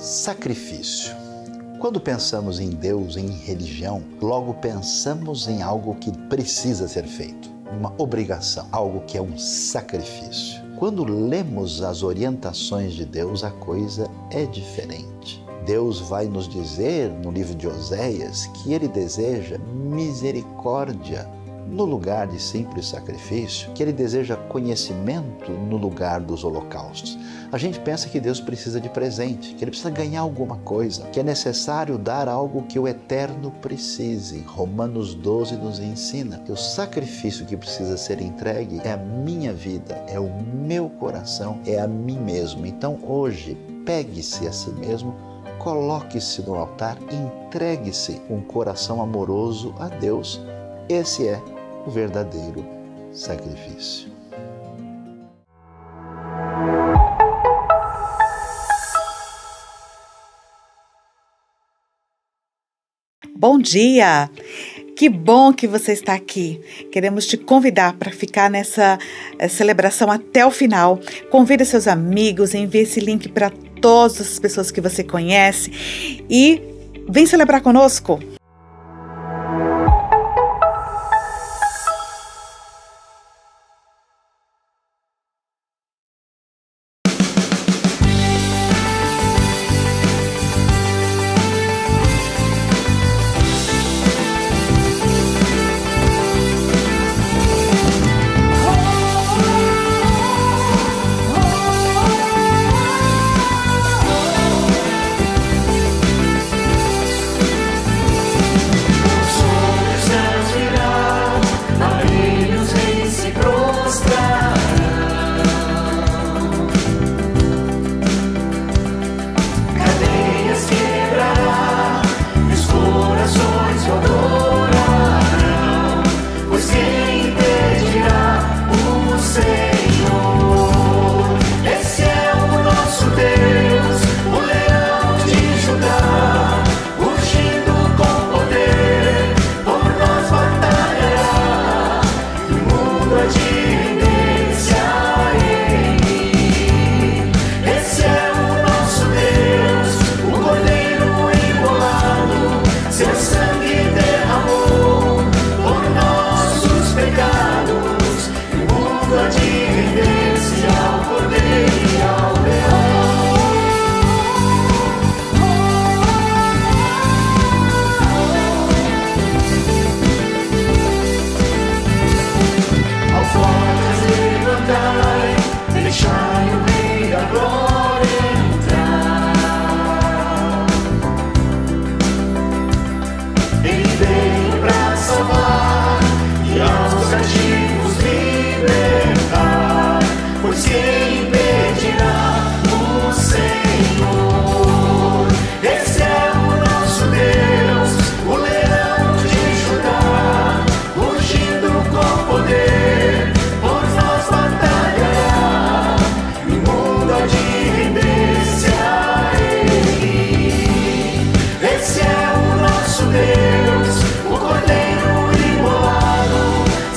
Sacrifício. Quando pensamos em Deus, em religião, logo pensamos em algo que precisa ser feito, uma obrigação, algo que é um sacrifício. Quando lemos as orientações de Deus, a coisa é diferente. Deus vai nos dizer no livro de Oséias que Ele deseja misericórdia no lugar de simples sacrifício, que Ele deseja conhecimento no lugar dos holocaustos. A gente pensa que Deus precisa de presente, que Ele precisa ganhar alguma coisa, que é necessário dar algo que o eterno precise. Romanos 12 nos ensina que o sacrifício que precisa ser entregue é a minha vida, é o meu coração, é a mim mesmo. Então hoje, pegue-se a si mesmo, coloque-se no altar, entregue-se com um coração amoroso a Deus. Esse é o verdadeiro sacrifício. Bom dia! Que bom que você está aqui. Queremos te convidar para ficar nessa celebração até o final. Convida seus amigos, envie esse link para todas as pessoas que você conhece e vem celebrar conosco.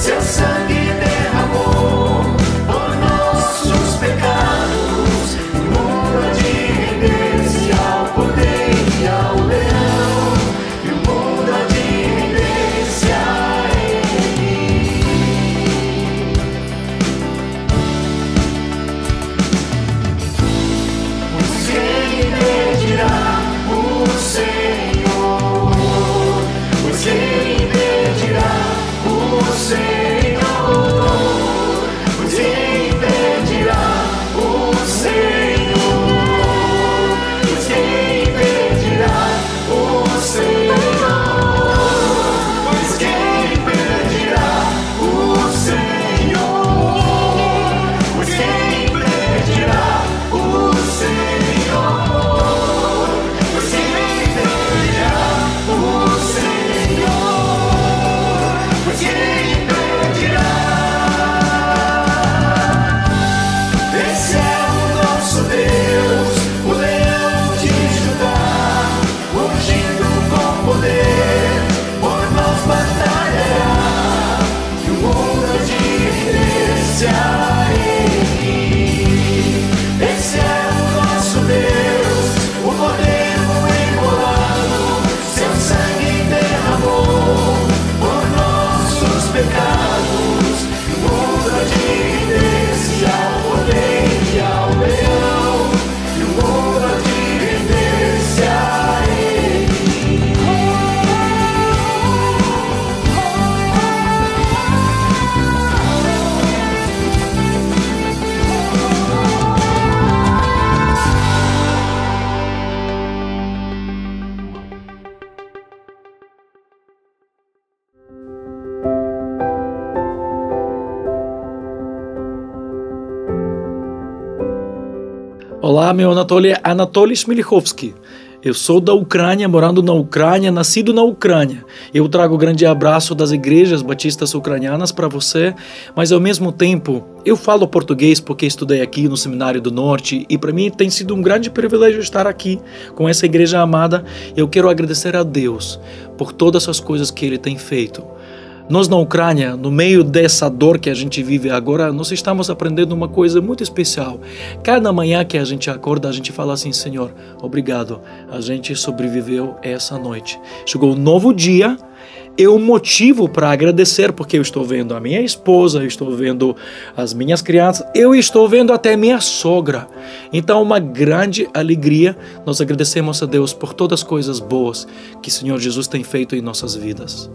Seu sangue derramou por nossos Olá, meu nome é Anatoly Smilichovski. Eu sou da Ucrânia, morando na Ucrânia, nascido na Ucrânia. Eu trago um grande abraço das igrejas batistas ucranianas para você, mas ao mesmo tempo eu falo português porque estudei aqui no Seminário do Norte e para mim tem sido um grande privilégio estar aqui com essa igreja amada. Eu quero agradecer a Deus por todas as coisas que Ele tem feito. Nós na Ucrânia, no meio dessa dor que a gente vive agora, nós estamos aprendendo uma coisa muito especial. Cada manhã que a gente acorda, a gente fala assim: Senhor, obrigado, a gente sobreviveu essa noite. Chegou um novo dia, é um motivo para agradecer, porque eu estou vendo a minha esposa, eu estou vendo as minhas crianças, eu estou vendo até minha sogra. Então, uma grande alegria, nós agradecemos a Deus por todas as coisas boas que o Senhor Jesus tem feito em nossas vidas.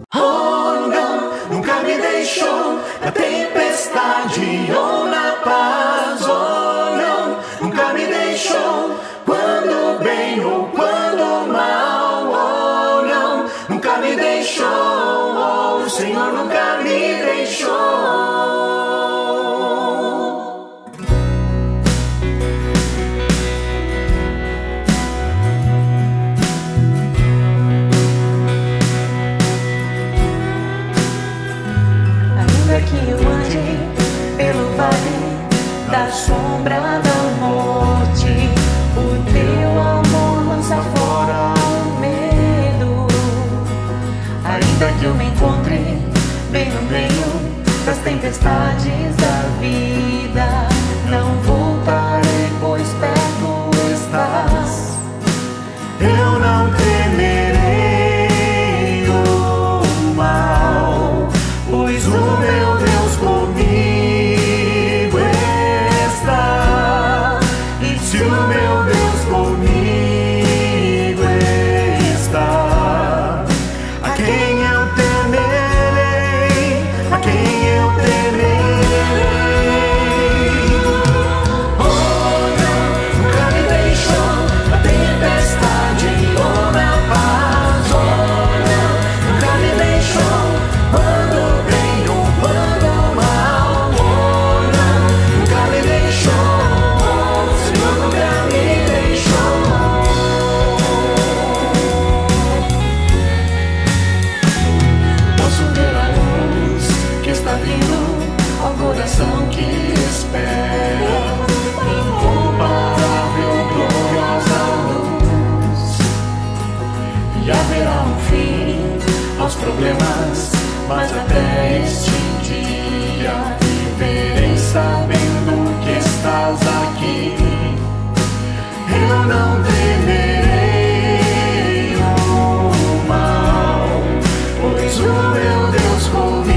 Nunca me deixou na tempestade ou na paz, oh não. Nunca me deixou quando bem ou quando mal, oh não. Nunca me deixou, oh, o Senhor nunca me deixou. Que eu ande pelo vale da sombra da morte, o teu amor lança fora o medo. Ainda que eu me encontre bem no meio das tempestades da vida, não voltarei, pois perto estás. Eu não temerei o mal, pois o meu Deus comigo está. E se o meu Deus comigo está, a quem eu temerei, a quem eu temerei. Oh não, nunca me deixou na tempestade ou na paz, oh não, nunca me deixou quando bem ou quando mal, oh não, nunca me deixou, oh, o Senhor nunca me deixou. Posso ver a luz que está vindo ao coração que espera, incomparável, gloriosa luz. E haverá um fim aos problemas, mas até este dia viverei sabendo que estás aqui. Eu não temerei o mal, pois o meu Deus comigo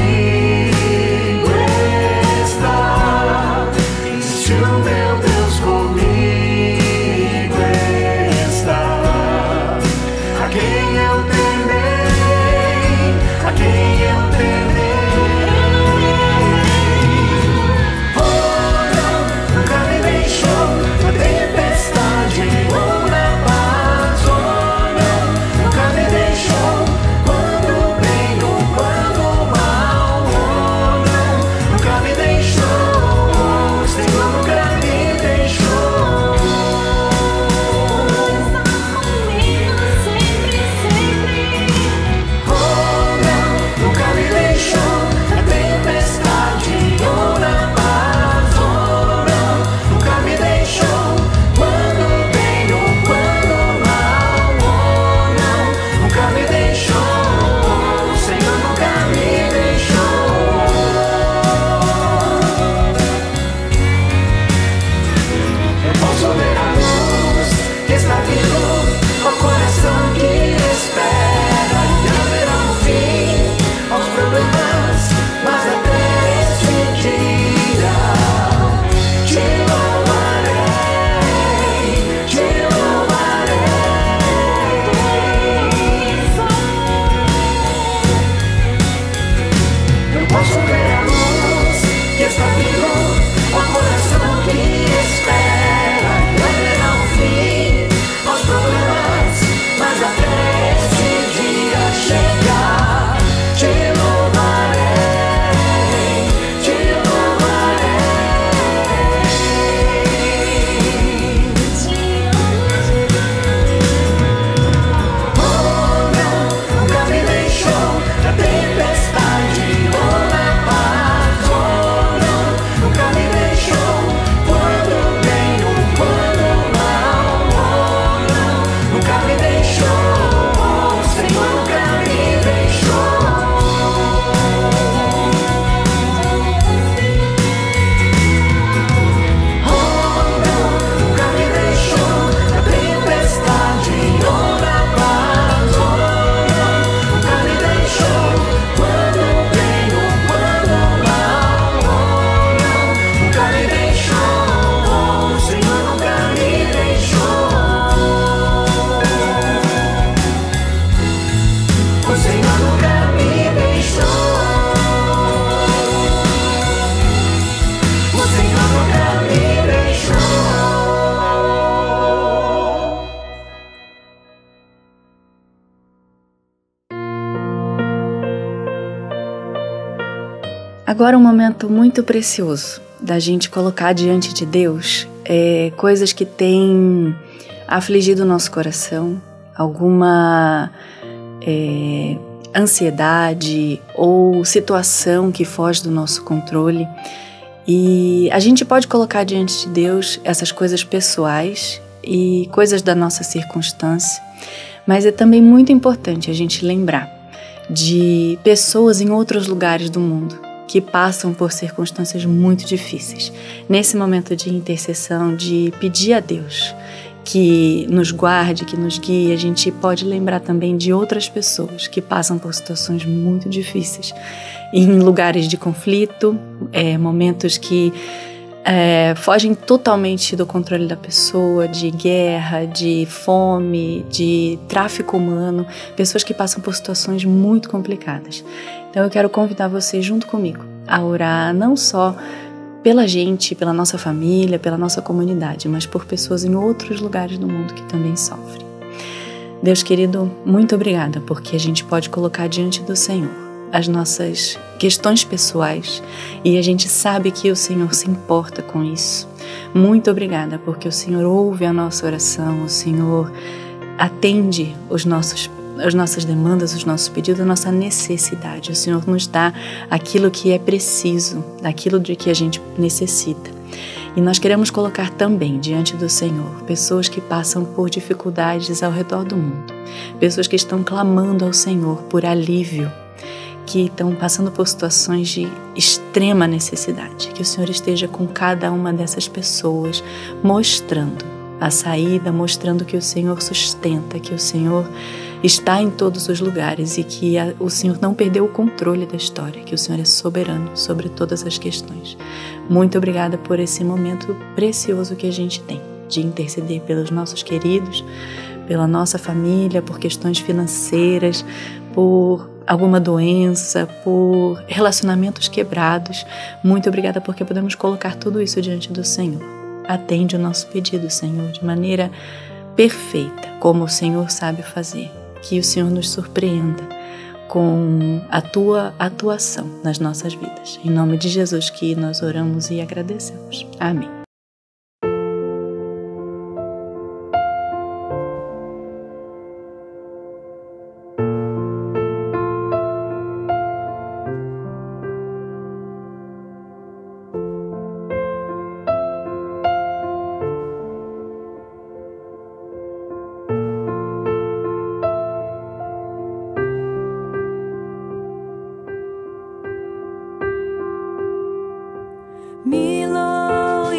está. E se o meu Deus comigo está, a quem eu temerei, a quem eu temerei. Oh não, nunca me deixou na tempestade ou na paz, oh não, nunca me deixou quando bem ou quando mal, oh não, nunca me deixou, o Senhor nunca me Agora um momento muito precioso da gente colocar diante de Deus coisas que têm afligido o nosso coração, alguma ansiedade ou situação que foge do nosso controle. E a gente pode colocar diante de Deus essas coisas pessoais e coisas da nossa circunstância, mas é também muito importante a gente lembrar de pessoas em outros lugares do mundo que passam por circunstâncias muito difíceis. Nesse momento de intercessão, de pedir a Deus que nos guarde, que nos guie, a gente pode lembrar também de outras pessoas que passam por situações muito difíceis, em lugares de conflito, momentos que fogem totalmente do controle da pessoa, de guerra, de fome, de tráfico humano, pessoas que passam por situações muito complicadas. Então eu quero convidar você junto comigo a orar não só pela gente, pela nossa família, pela nossa comunidade, mas por pessoas em outros lugares do mundo que também sofrem. Deus querido, muito obrigada, porque a gente pode colocar diante do Senhor as nossas questões pessoais e a gente sabe que o Senhor se importa com isso. Muito obrigada, porque o Senhor ouve a nossa oração, o Senhor atende as nossas demandas, os nossos pedidos, a nossa necessidade. O Senhor nos dá aquilo que é preciso, aquilo de que a gente necessita. E nós queremos colocar também diante do Senhor pessoas que passam por dificuldades ao redor do mundo, pessoas que estão clamando ao Senhor por alívio, que estão passando por situações de extrema necessidade. Que o Senhor esteja com cada uma dessas pessoas, mostrando a saída, mostrando que o Senhor sustenta, que o Senhor está em todos os lugares e que o Senhor não perdeu o controle da história, que o Senhor é soberano sobre todas as questões. Muito obrigada por esse momento precioso que a gente tem de interceder pelos nossos queridos, pela nossa família, por questões financeiras, por alguma doença, por relacionamentos quebrados. Muito obrigada porque podemos colocar tudo isso diante do Senhor. Atende o nosso pedido, Senhor, de maneira perfeita, como o Senhor sabe fazer. Que o Senhor nos surpreenda com a Tua atuação nas nossas vidas. Em nome de Jesus que nós oramos e agradecemos. Amém. Milo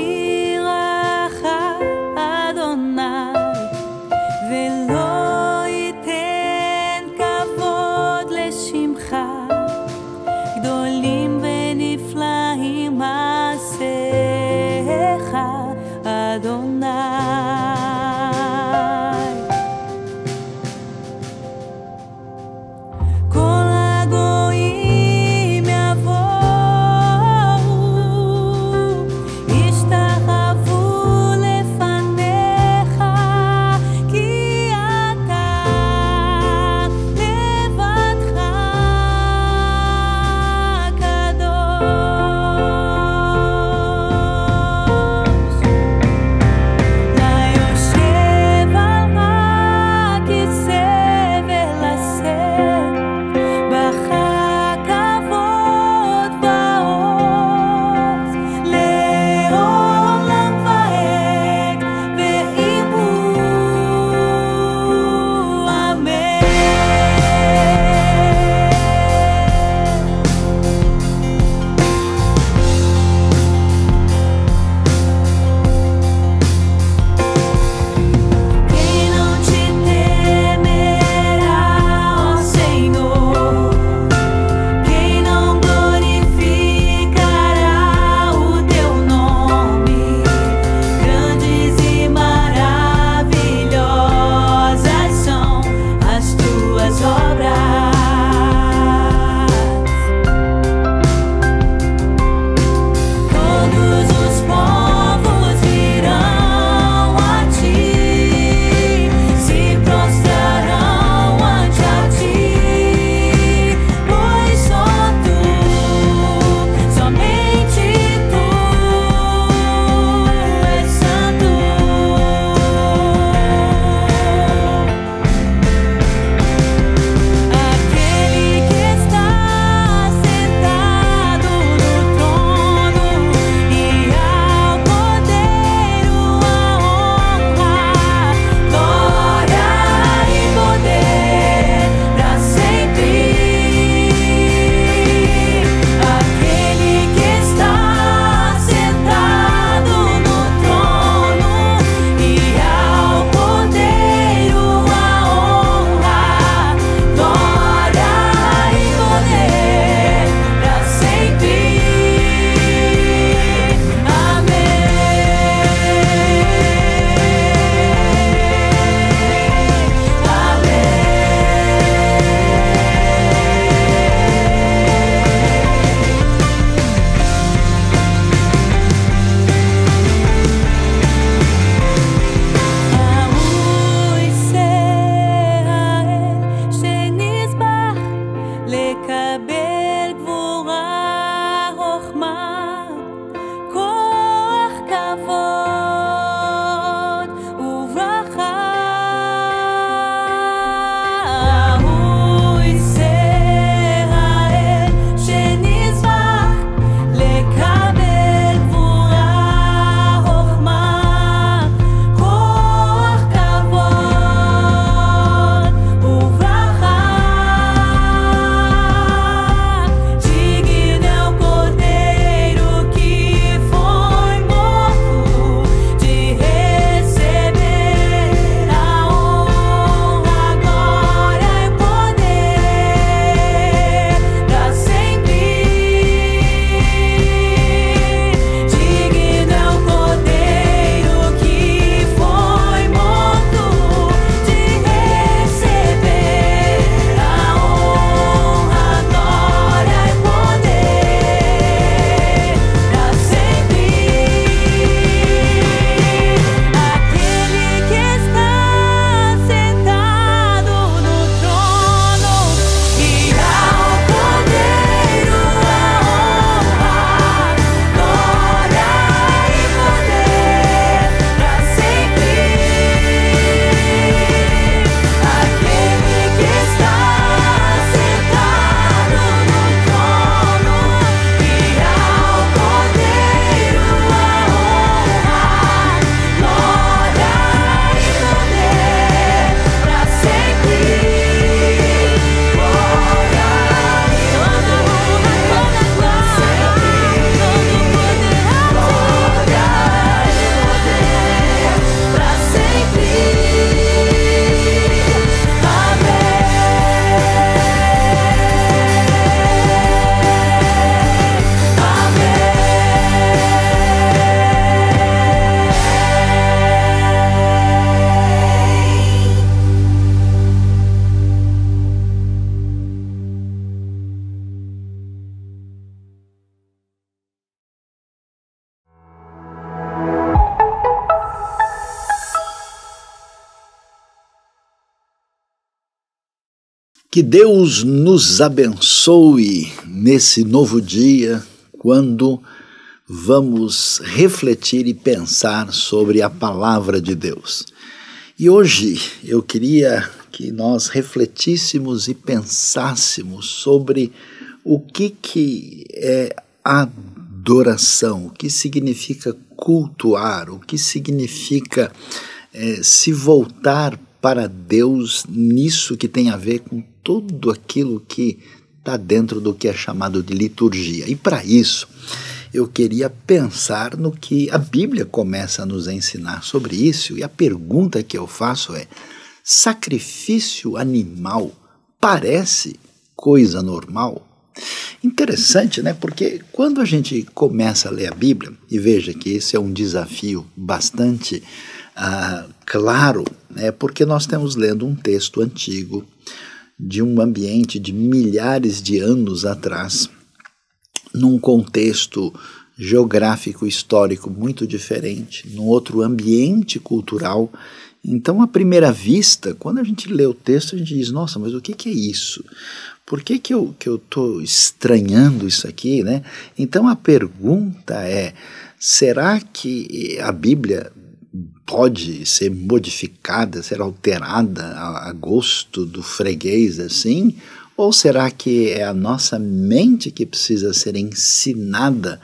Que Deus nos abençoe nesse novo dia, quando vamos refletir e pensar sobre a palavra de Deus. E hoje eu queria que nós refletíssemos e pensássemos sobre o que é adoração, o que significa cultuar, o que significa se voltar para Deus nisso que tem a ver com tudo aquilo que está dentro do que é chamado de liturgia. E para isso, eu queria pensar no que a Bíblia começa a nos ensinar sobre isso, e a pergunta que eu faço é: sacrifício animal parece coisa normal? Interessante, né? Porque quando a gente começa a ler a Bíblia, e veja que esse é um desafio bastante claro, né? Porque nós estamos lendo um texto antigo, de um ambiente de milhares de anos atrás, num contexto geográfico, histórico muito diferente, num outro ambiente cultural. Então, à primeira vista, quando a gente lê o texto, a gente diz: nossa, mas o que é isso? Por que eu estou estranhando isso aqui, né? Então, a pergunta é: será que a Bíblia pode ser modificada, ser alterada a gosto do freguês assim? Ou será que é a nossa mente que precisa ser ensinada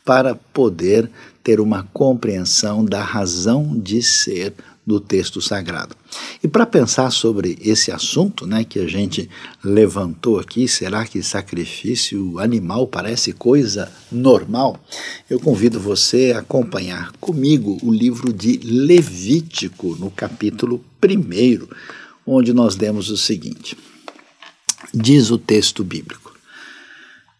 para poder ter uma compreensão da razão de ser do texto sagrado? E para pensar sobre esse assunto, né, que a gente levantou aqui, será que sacrifício animal parece coisa normal? Eu convido você a acompanhar comigo o livro de Levítico, no capítulo 1, onde nós lemos o seguinte. Diz o texto bíblico: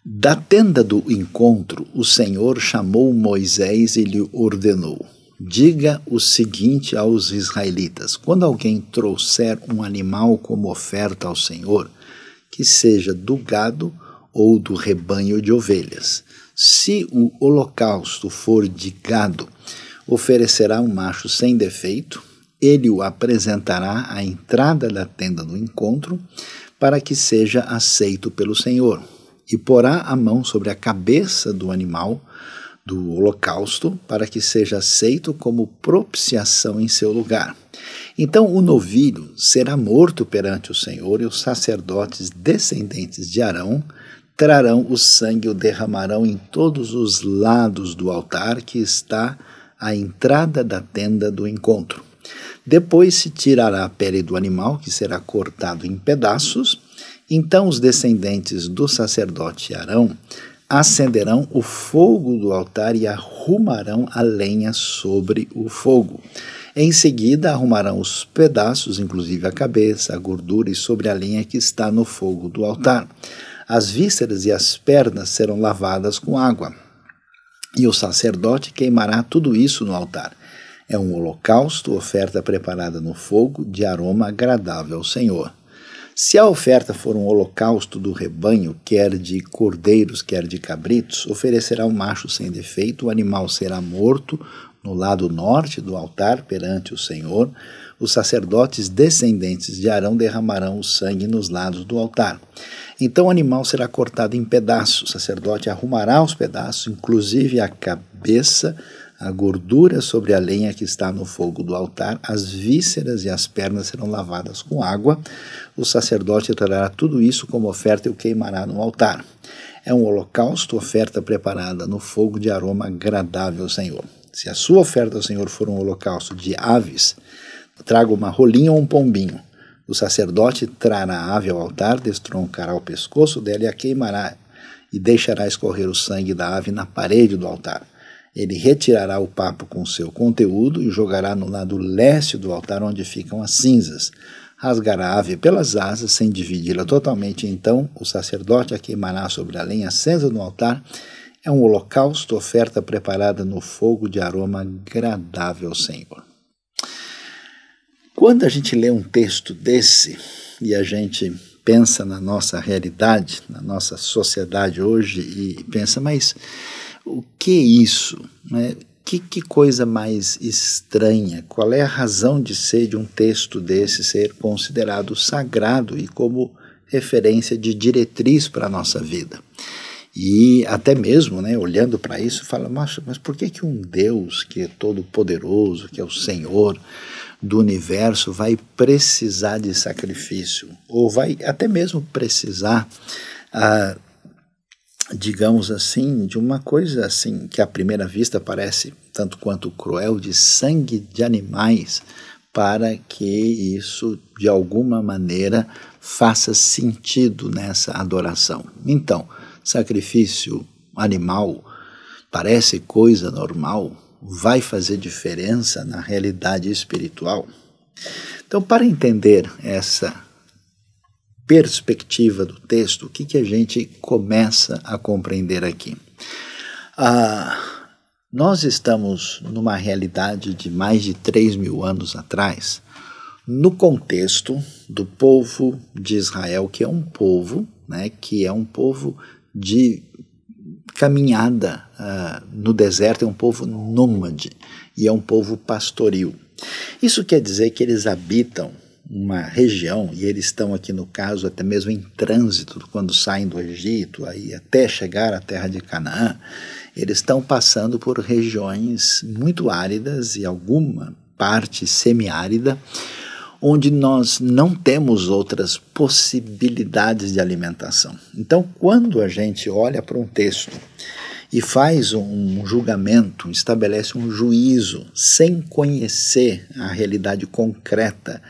da tenda do encontro, o Senhor chamou Moisés e lhe ordenou: diga o seguinte aos israelitas: quando alguém trouxer um animal como oferta ao Senhor, que seja do gado ou do rebanho de ovelhas, se o holocausto for de gado, oferecerá um macho sem defeito, ele o apresentará à entrada da tenda do encontro, para que seja aceito pelo Senhor, e porá a mão sobre a cabeça do animal do holocausto, para que seja aceito como propiciação em seu lugar. Então o novilho será morto perante o Senhor, e os sacerdotes descendentes de Arão trarão o sangue e o derramarão em todos os lados do altar que está à entrada da tenda do encontro. Depois se tirará a pele do animal, que será cortado em pedaços. Então os descendentes do sacerdote Arão acenderão o fogo do altar e arrumarão a lenha sobre o fogo. Em seguida arrumarão os pedaços, inclusive a cabeça, a gordura, e sobre a lenha que está no fogo do altar. As vísceras e as pernas serão lavadas com água, e o sacerdote queimará tudo isso no altar. É um holocausto, oferta preparada no fogo, de aroma agradável ao Senhor. Se a oferta for um holocausto do rebanho, quer de cordeiros, quer de cabritos, oferecerá um macho sem defeito, o animal será morto no lado norte do altar perante o Senhor. Os sacerdotes descendentes de Arão derramarão o sangue nos lados do altar. Então o animal será cortado em pedaços, o sacerdote arrumará os pedaços, inclusive a cabeça, a gordura sobre a lenha que está no fogo do altar, as vísceras e as pernas serão lavadas com água. O sacerdote trará tudo isso como oferta e o queimará no altar. É um holocausto, oferta preparada no fogo, de aroma agradável ao Senhor. Se a sua oferta ao Senhor for um holocausto de aves, traga uma rolinha ou um pombinho. O sacerdote trará a ave ao altar, destroncará o pescoço dela e a queimará, e deixará escorrer o sangue da ave na parede do altar. Ele retirará o papo com seu conteúdo e jogará no lado leste do altar, onde ficam as cinzas. Rasgará a ave pelas asas, sem dividi-la totalmente. Então o sacerdote a queimará sobre a lenha acesa no altar. É um holocausto, oferta preparada no fogo, de aroma agradável ao Senhor. Quando a gente lê um texto desse e a gente pensa na nossa realidade, na nossa sociedade hoje, e pensa, mas o que é isso? Né? Que coisa mais estranha? Qual é a razão de ser de um texto desse ser considerado sagrado e como referência de diretriz para a nossa vida. E até mesmo, né, olhando para isso, fala, mas por que um Deus que é todo poderoso, que é o Senhor do universo, vai precisar de sacrifício? Ou vai até mesmo precisar, digamos assim, de uma coisa assim, que à primeira vista parece tanto quanto cruel, de sangue de animais, para que isso, de alguma maneira, faça sentido nessa adoração. Então, sacrifício animal parece coisa normal, vai fazer diferença na realidade espiritual? Então, para entender essa perspectiva do texto, o que a gente começa a compreender aqui? Nós estamos numa realidade de mais de 3.000 anos atrás, no contexto do povo de Israel, que é um povo, né, que é um povo de caminhada no deserto, é um povo nômade e é um povo pastoril. Isso quer dizer que eles habitam uma região, e eles estão aqui no caso até mesmo em trânsito, quando saem do Egito, aí até chegar à terra de Canaã, eles estão passando por regiões muito áridas e alguma parte semiárida, onde nós não temos outras possibilidades de alimentação. Então, quando a gente olha para um texto e faz um julgamento, estabelece um juízo, sem conhecer a realidade concreta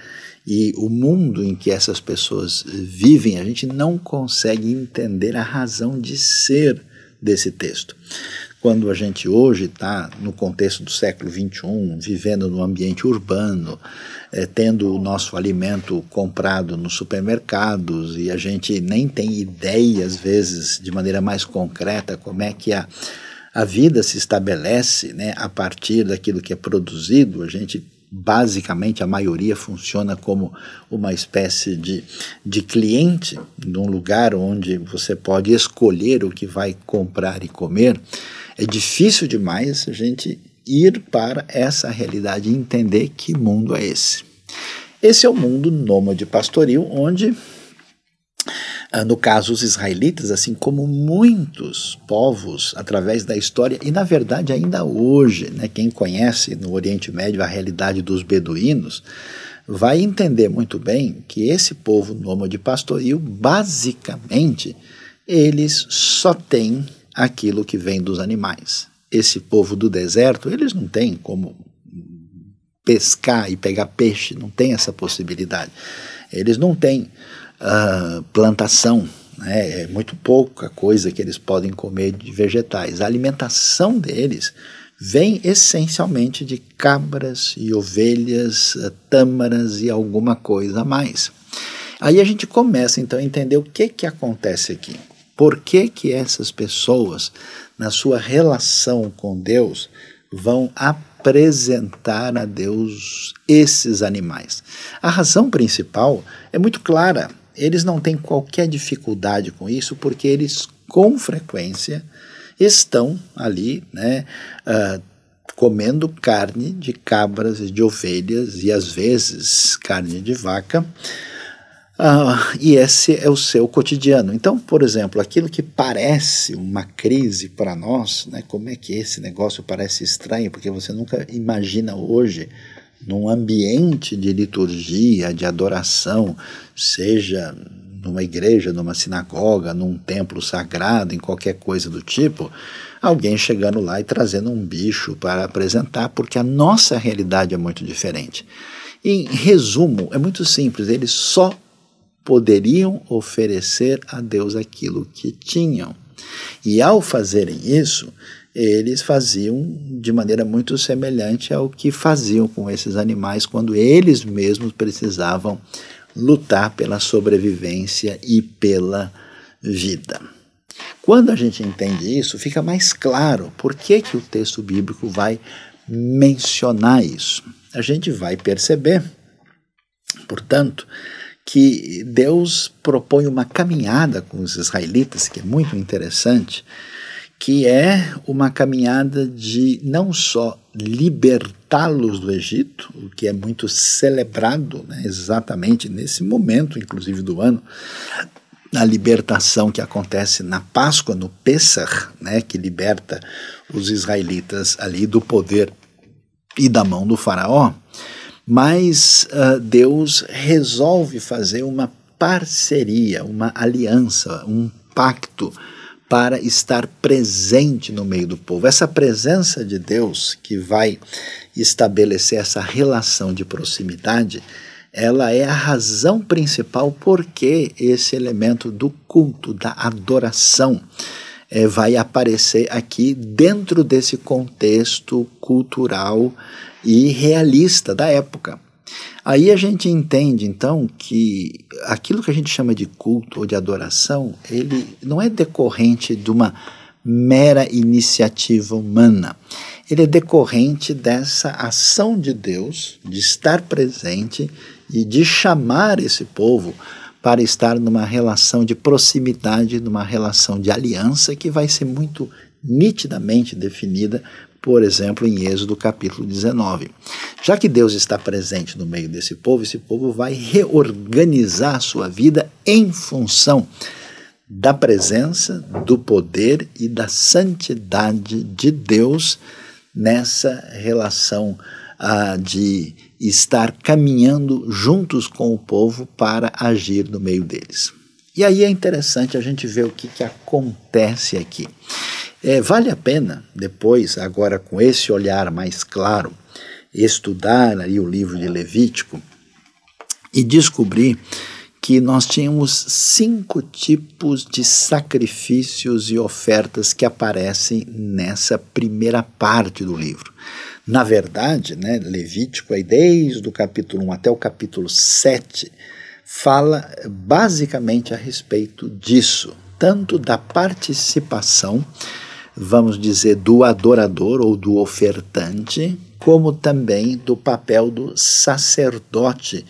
e o mundo em que essas pessoas vivem, a gente não consegue entender a razão de ser desse texto. Quando a gente hoje está no contexto do século XXI, vivendo no ambiente urbano, tendo o nosso alimento comprado nos supermercados, e a gente nem tem ideia, às vezes, de maneira mais concreta, como é que a vida se estabelece, né, a partir daquilo que é produzido. A gente, basicamente, a maioria funciona como uma espécie de cliente, num lugar onde você pode escolher o que vai comprar e comer. É difícil demais a gente ir para essa realidade e entender que mundo é esse. Esse é o mundo nômade pastoril, onde, no caso, os israelitas, assim como muitos povos através da história, e na verdade ainda hoje, né, quem conhece no Oriente Médio a realidade dos beduínos, vai entender muito bem que esse povo nômade pastoril, basicamente, eles só têm aquilo que vem dos animais. Esse povo do deserto, eles não têm como pescar e pegar peixe, não tem essa possibilidade. Eles não têm plantação, né? É muito pouca coisa que eles podem comer de vegetais. A alimentação deles vem essencialmente de cabras e ovelhas, tâmaras e alguma coisa a mais. Aí a gente começa então a entender o que acontece aqui. Por que essas pessoas, na sua relação com Deus, vão apresentar a Deus esses animais? A razão principal é muito clara. Eles não têm qualquer dificuldade com isso, porque eles, com frequência, estão ali, né, comendo carne de cabras e de ovelhas, e às vezes carne de vaca, e esse é o seu cotidiano. Então, por exemplo, aquilo que parece uma crise para nós, né, como é que esse negócio parece estranho, porque você nunca imagina hoje, num ambiente de liturgia, de adoração, seja numa igreja, numa sinagoga, num templo sagrado, em qualquer coisa do tipo, alguém chegando lá e trazendo um bicho para apresentar, porque a nossa realidade é muito diferente. Em resumo, é muito simples, eles só poderiam oferecer a Deus aquilo que tinham. E ao fazerem isso, eles faziam de maneira muito semelhante ao que faziam com esses animais quando eles mesmos precisavam lutar pela sobrevivência e pela vida. Quando a gente entende isso, fica mais claro por que o texto bíblico vai mencionar isso. A gente vai perceber, portanto, que Deus propõe uma caminhada com os israelitas, que é muito interessante, que é uma caminhada de não só libertá-los do Egito, o que é muito celebrado, né, exatamente nesse momento, inclusive do ano, a libertação que acontece na Páscoa, no Pêssar, né, que liberta os israelitas ali do poder e da mão do faraó, mas Deus resolve fazer uma parceria, uma aliança, um pacto para estar presente no meio do povo. Essa presença de Deus que vai estabelecer essa relação de proximidade, ela é a razão principal porque esse elemento do culto, da adoração, vai aparecer aqui dentro desse contexto cultural e realista da época. Aí a gente entende, então, que aquilo que a gente chama de culto ou de adoração, ele não é decorrente de uma mera iniciativa humana. Ele é decorrente dessa ação de Deus, de estar presente e de chamar esse povo para estar numa relação de proximidade, numa relação de aliança que vai ser muito nitidamente definida, por exemplo, em Êxodo capítulo 19. Já que Deus está presente no meio desse povo, esse povo vai reorganizar a sua vida em função da presença, do poder e da santidade de Deus nessa relação de estar caminhando juntos com o povo para agir no meio deles. E aí é interessante a gente ver o que acontece aqui. Vale a pena, depois, agora com esse olhar mais claro, estudar aí o livro de Levítico e descobrir que nós tínhamos 5 tipos de sacrifícios e ofertas que aparecem nessa primeira parte do livro. Na verdade, né, Levítico, aí desde o capítulo 1 até o capítulo 7, fala basicamente a respeito disso, tanto da participação, vamos dizer, do adorador ou do ofertante, como também do papel do sacerdote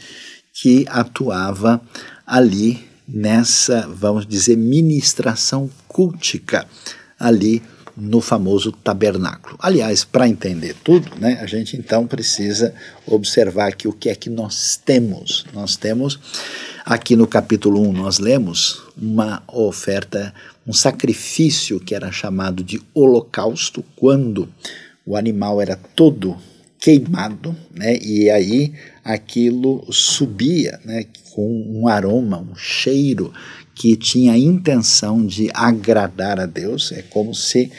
que atuava ali nessa, vamos dizer, ministração cultica ali no famoso tabernáculo. Aliás, para entender tudo, né, a gente então precisa observar aqui o que é que nós temos. Nós temos aqui no capítulo 1, nós lemos uma oferta, um sacrifício que era chamado de holocausto, quando o animal era todo queimado, né, e aí aquilo subia, né, com um aroma, um cheiro que tinha a intenção de agradar a Deus. É como se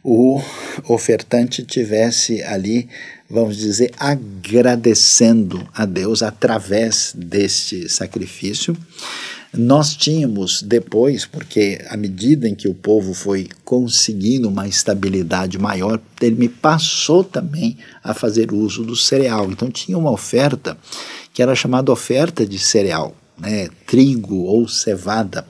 o ofertante tivesse ali, vamos dizer, agradecendo a Deus através deste sacrifício. Nós tínhamos depois, porque à medida em que o povo foi conseguindo uma estabilidade maior, ele passou também a fazer uso do cereal. Então tinha uma oferta que era chamada oferta de cereal, né, trigo ou cevada,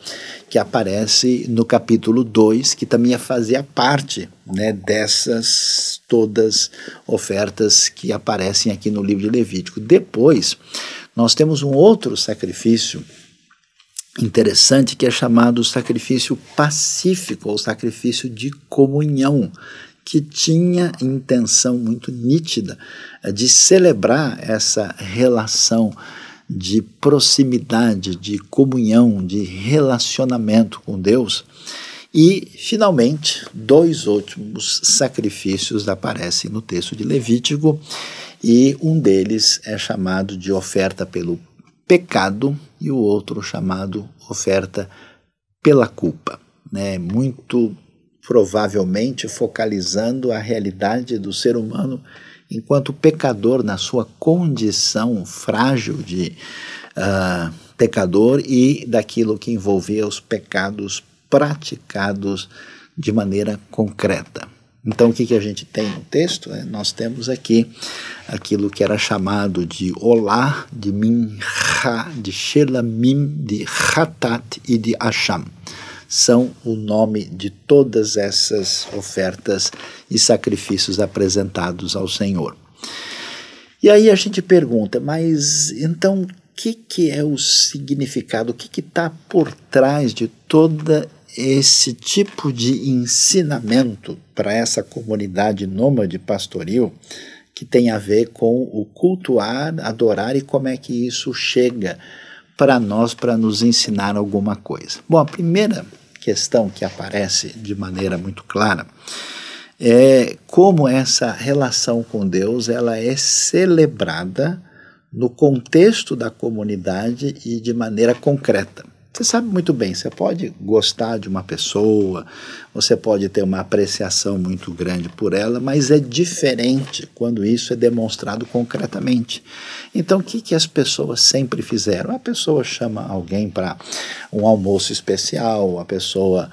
que aparece no capítulo 2, que também fazia parte, né, dessas todas ofertas que aparecem aqui no livro de Levítico. Depois, nós temos um outro sacrifício interessante que é chamado sacrifício pacífico ou sacrifício de comunhão, que tinha intenção muito nítida de celebrar essa relação de proximidade, de comunhão, de relacionamento com Deus. E, finalmente, 2 últimos sacrifícios aparecem no texto de Levítico, e um deles é chamado de oferta pelo pecado e o outro chamado oferta pela culpa, né? Muito provavelmente focalizando a realidade do ser humano enquanto pecador, na sua condição frágil de pecador e daquilo que envolvia os pecados praticados de maneira concreta. Então, o que a gente tem no texto? Nós temos aqui aquilo que era chamado de Olá, de Mincha, de Shelamim, de Hatat e de Asham. São o nome de todas essas ofertas e sacrifícios apresentados ao Senhor. E aí a gente pergunta, mas então o que é o significado, o que está por trás de toda esse tipo de ensinamento para essa comunidade nômade pastoril que tem a ver com o cultuar, adorar e como é que isso chega para nós, para nos ensinar alguma coisa. Bom, a primeira questão que aparece de maneira muito clara é como essa relação com Deus ela é celebrada no contexto da comunidade e de maneira concreta. Você sabe muito bem, você pode gostar de uma pessoa, você pode ter uma apreciação muito grande por ela, mas é diferente quando isso é demonstrado concretamente. Então, o que as pessoas sempre fizeram? A pessoa chama alguém para um almoço especial, a pessoa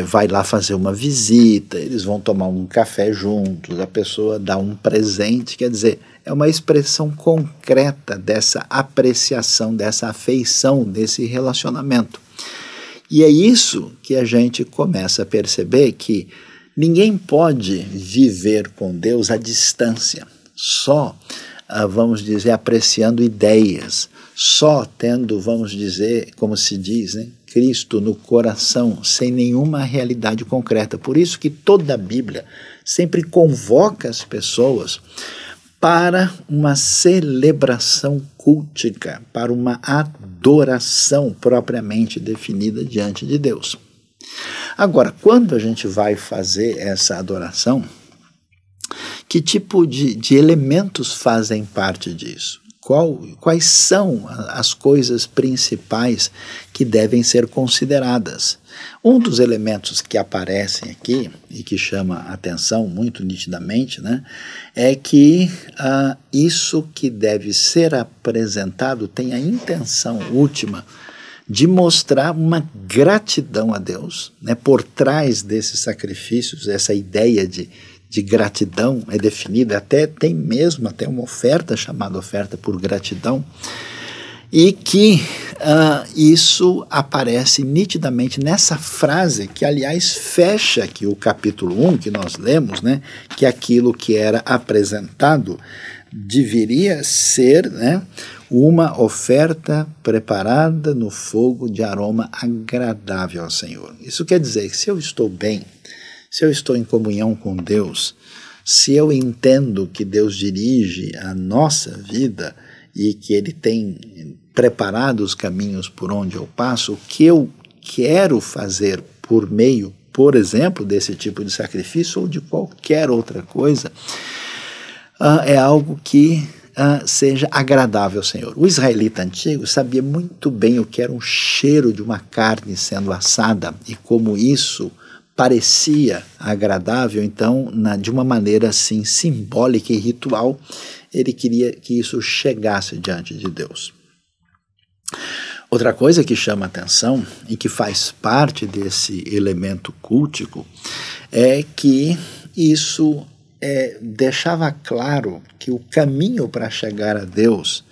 vai lá fazer uma visita, eles vão tomar um café juntos, a pessoa dá um presente, quer dizer, é uma expressão concreta dessa apreciação, dessa afeição, desse relacionamento. E é isso que a gente começa a perceber que ninguém pode viver com Deus à distância, só, vamos dizer, apreciando ideias, só tendo, vamos dizer, como se diz, né, Cristo no coração, sem nenhuma realidade concreta. Por isso que toda a Bíblia sempre convoca as pessoas para uma celebração cultica, para uma adoração propriamente definida diante de Deus. Agora, quando a gente vai fazer essa adoração, que tipo de elementos fazem parte disso? Quais são as coisas principais que devem ser consideradas? Um dos elementos que aparecem aqui e que chama a atenção muito nitidamente, né, é que isso que deve ser apresentado tem a intenção última de mostrar uma gratidão a Deus, né, por trás desses sacrifícios, essa ideia de gratidão é definida, tem mesmo até uma oferta chamada oferta por gratidão, e que isso aparece nitidamente nessa frase que, aliás, fecha aqui o capítulo 1 que nós lemos, né, que aquilo que era apresentado deveria ser, né, uma oferta preparada no fogo de aroma agradável ao Senhor. Isso quer dizer que se eu estou bem, se eu estou em comunhão com Deus, se eu entendo que Deus dirige a nossa vida e que Ele tem preparado os caminhos por onde eu passo, o que eu quero fazer por meio, por exemplo, desse tipo de sacrifício ou de qualquer outra coisa, é algo que seja agradável ao Senhor. O israelita antigo sabia muito bem o que era um cheiro de uma carne sendo assada e como isso parecia agradável, então, de uma maneira assim simbólica e ritual, ele queria que isso chegasse diante de Deus. Outra coisa que chama atenção e que faz parte desse elemento cultico é que isso deixava claro que o caminho para chegar a Deus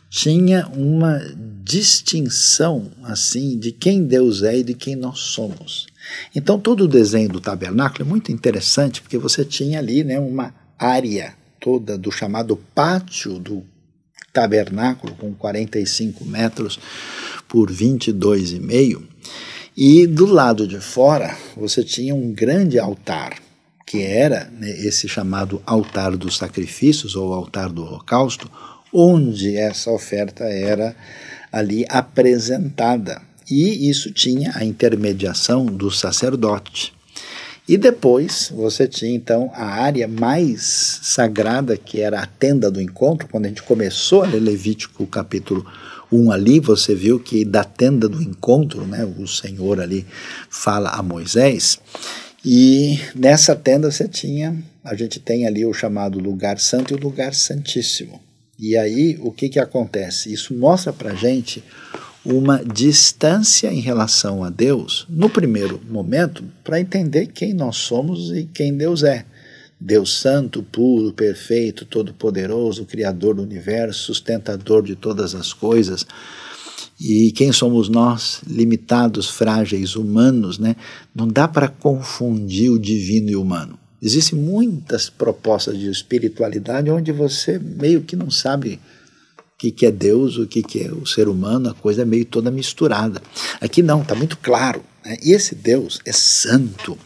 tinha uma distinção assim de quem Deus é e de quem nós somos. Então todo o desenho do tabernáculo é muito interessante porque você tinha ali, né, uma área toda do chamado pátio do tabernáculo com 45 metros por 22,5 e do lado de fora você tinha um grande altar que era, né, esse chamado altar dos sacrifícios ou altar do holocausto, onde essa oferta era ali apresentada. E isso tinha a intermediação do sacerdote. E depois você tinha então a área mais sagrada, que era a tenda do encontro. Quando a gente começou a ler Levítico capítulo 1 ali, você viu que da tenda do encontro, né, o Senhor ali fala a Moisés. E nessa tenda a gente tem ali o chamado lugar santo e o lugar santíssimo. E aí o que acontece? Isso mostra para a gente uma distância em relação a Deus, no primeiro momento, para entender quem nós somos e quem Deus é. Deus santo, puro, perfeito, todo-poderoso, criador do universo, sustentador de todas as coisas. E quem somos nós, limitados, frágeis, humanos, né? Não dá para confundir o divino e o humano. Existem muitas propostas de espiritualidade onde você meio que não sabe o que é Deus, o que é o ser humano, a coisa é meio toda misturada. Aqui não, está muito claro. E esse Deus é santo.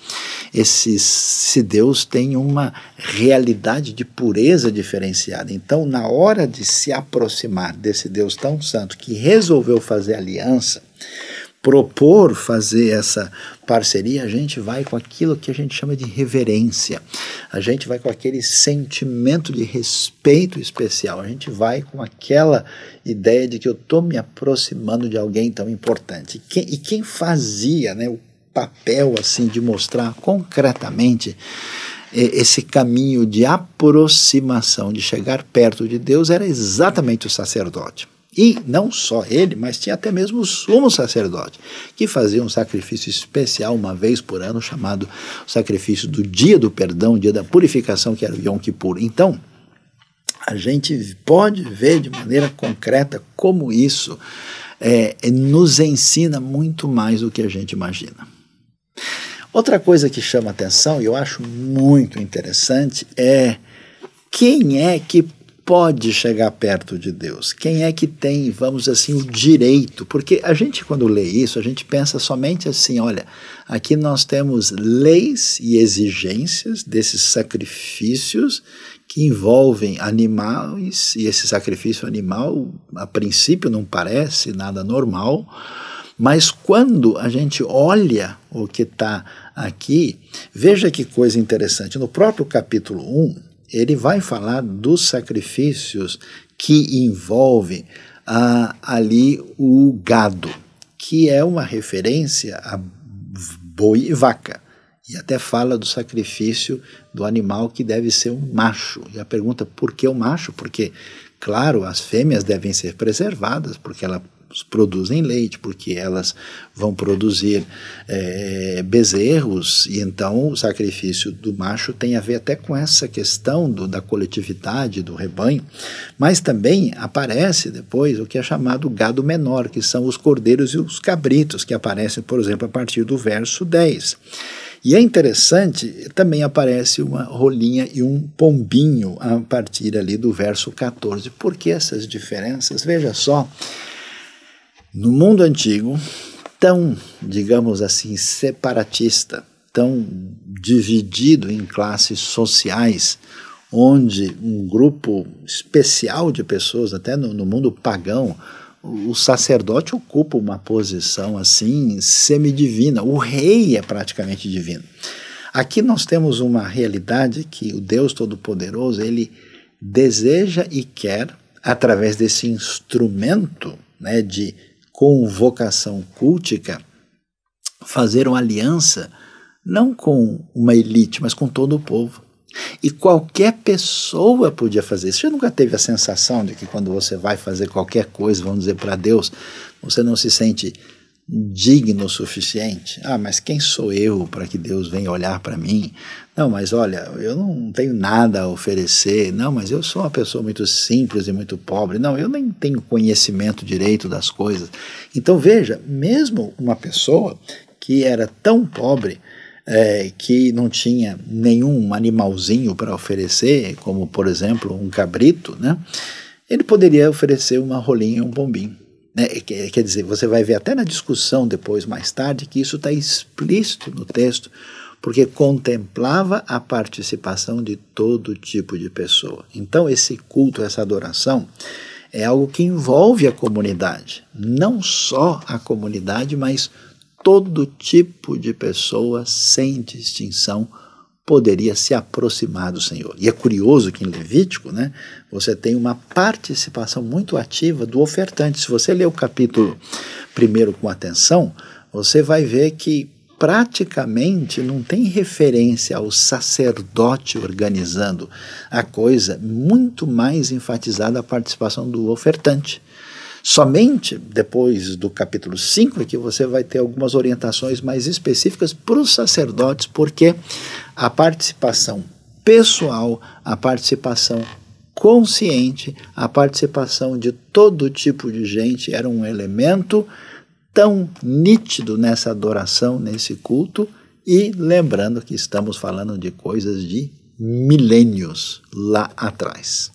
Esse Deus tem uma realidade de pureza diferenciada. Então, na hora de se aproximar desse Deus tão santo, que resolveu fazer aliança, propor fazer essa parceria, a gente vai com aquilo que a gente chama de reverência, a gente vai com aquele sentimento de respeito especial, a gente vai com aquela ideia de que eu estou me aproximando de alguém tão importante. E quem fazia, né, o papel assim de mostrar concretamente esse caminho de aproximação, de chegar perto de Deus, era exatamente o sacerdote. E não só ele, mas tinha até mesmo o sumo sacerdote, que fazia um sacrifício especial uma vez por ano, chamado sacrifício do dia do perdão, dia da purificação, que era o Yom Kippur. Então, a gente pode ver de maneira concreta como isso nos ensina muito mais do que a gente imagina. Outra coisa que chama atenção, e eu acho muito interessante, é quem é que pode chegar perto de Deus? Quem é que tem, vamos dizer assim, o direito? Porque a gente, quando lê isso, a gente pensa somente assim, olha, aqui nós temos leis e exigências desses sacrifícios que envolvem animais, e esse sacrifício animal, a princípio, não parece nada normal, mas quando a gente olha o que está aqui, veja que coisa interessante. No próprio capítulo 1, ele vai falar dos sacrifícios que envolvem ali o gado, que é uma referência a boi e vaca. E até fala do sacrifício do animal que deve ser um macho. E a pergunta, por que o macho? Porque, claro, as fêmeas devem ser preservadas, porque elas produzem leite, porque elas vão produzir bezerros, e então o sacrifício do macho tem a ver até com essa questão da coletividade do rebanho, mas também aparece depois o que é chamado gado menor, que são os cordeiros e os cabritos, que aparecem, por exemplo, a partir do verso 10. E é interessante, também aparece uma rolinha e um pombinho a partir ali do verso 14. Por que essas diferenças? Veja só, no mundo antigo, tão, digamos assim, separatista, tão dividido em classes sociais, onde um grupo especial de pessoas, até no mundo pagão, o sacerdote ocupa uma posição assim semidivina, o rei é praticamente divino. Aqui nós temos uma realidade que o Deus Todo-Poderoso, ele deseja e quer, através desse instrumento, né, de convocação cultica, fazer uma aliança não com uma elite, mas com todo o povo. E qualquer pessoa podia fazer isso. Você nunca teve a sensação de que quando você vai fazer qualquer coisa, vamos dizer, para Deus, você não se sente digno o suficiente? Ah, mas quem sou eu para que Deus venha olhar para mim? Não, mas olha, eu não tenho nada a oferecer. Não, mas eu sou uma pessoa muito simples e muito pobre. Não, eu nem tenho conhecimento direito das coisas. Então veja, mesmo uma pessoa que era tão pobre, que não tinha nenhum animalzinho para oferecer, como por exemplo um cabrito, né? Ele poderia oferecer uma rolinha e um pombinho. Quer dizer, você vai ver até na discussão depois, mais tarde, que isso está explícito no texto, porque contemplava a participação de todo tipo de pessoa. Então esse culto, essa adoração, é algo que envolve a comunidade, não só a comunidade, mas todo tipo de pessoa, sem distinção, poderia se aproximar do Senhor. E é curioso que em Levítico, né, você tem uma participação muito ativa do ofertante. Se você ler o capítulo 1 com atenção, você vai ver que praticamente não tem referência ao sacerdote organizando a coisa, muito mais enfatizada a participação do ofertante. Somente depois do capítulo 5 é que você vai ter algumas orientações mais específicas para os sacerdotes, porque a participação pessoal, a participação consciente, a participação de todo tipo de gente era um elemento tão nítido nessa adoração, nesse culto, e lembrando que estamos falando de coisas de milênios lá atrás.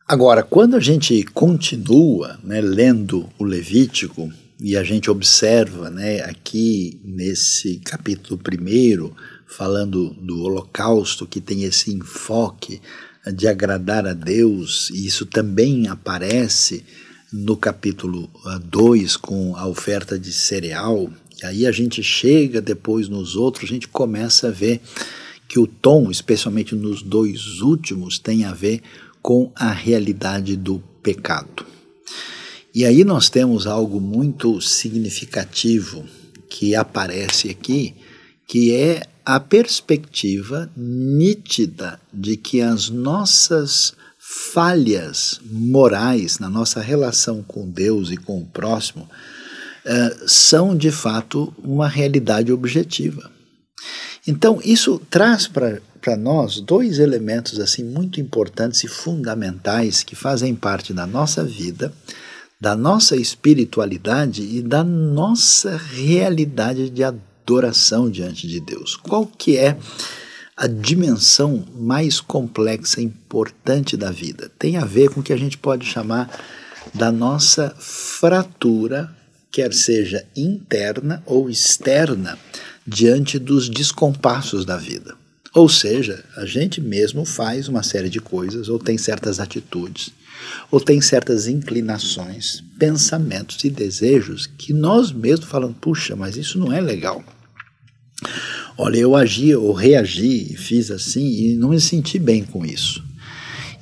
Agora, quando a gente continua, né, lendo o Levítico, e a gente observa, né, aqui nesse capítulo 1, falando do holocausto, que tem esse enfoque de agradar a Deus, e isso também aparece no capítulo 2 com a oferta de cereal. E aí a gente chega depois nos outros, a gente começa a ver que o tom, especialmente nos 2 últimos, tem a ver com a realidade do pecado. E aí nós temos algo muito significativo que aparece aqui, que é a perspectiva nítida de que as nossas falhas morais na nossa relação com Deus e com o próximo são de fato uma realidade objetiva. Então isso traz para nós 2 elementos assim muito importantes e fundamentais que fazem parte da nossa vida, da nossa espiritualidade e da nossa realidade de adoração diante de Deus. Qual que é a dimensão mais complexa e importante da vida? Tem a ver com o que a gente pode chamar da nossa fratura, quer seja interna ou externa, diante dos descompassos da vida. Ou seja, a gente mesmo faz uma série de coisas, ou tem certas atitudes, ou tem certas inclinações, pensamentos e desejos que nós mesmos falamos, puxa, mas isso não é legal. Olha, eu agi ou reagi, fiz assim e não me senti bem com isso.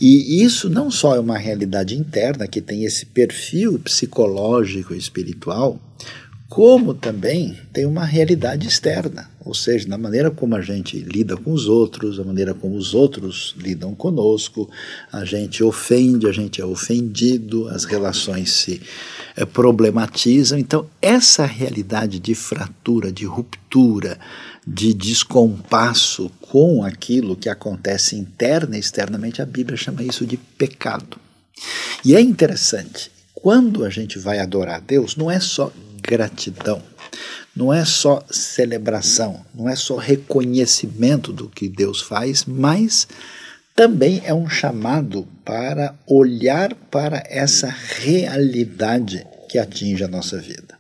E isso não só é uma realidade interna que tem esse perfil psicológico e espiritual, como também tem uma realidade externa, ou seja, na maneira como a gente lida com os outros, a maneira como os outros lidam conosco, a gente ofende, a gente é ofendido, as relações se problematizam. Então, essa realidade de fratura, de ruptura, de descompasso com aquilo que acontece interna e externamente, a Bíblia chama isso de pecado. E é interessante, quando a gente vai adorar a Deus, não é só gratidão, não é só celebração, não é só reconhecimento do que Deus faz, mas também é um chamado para olhar para essa realidade que atinge a nossa vida.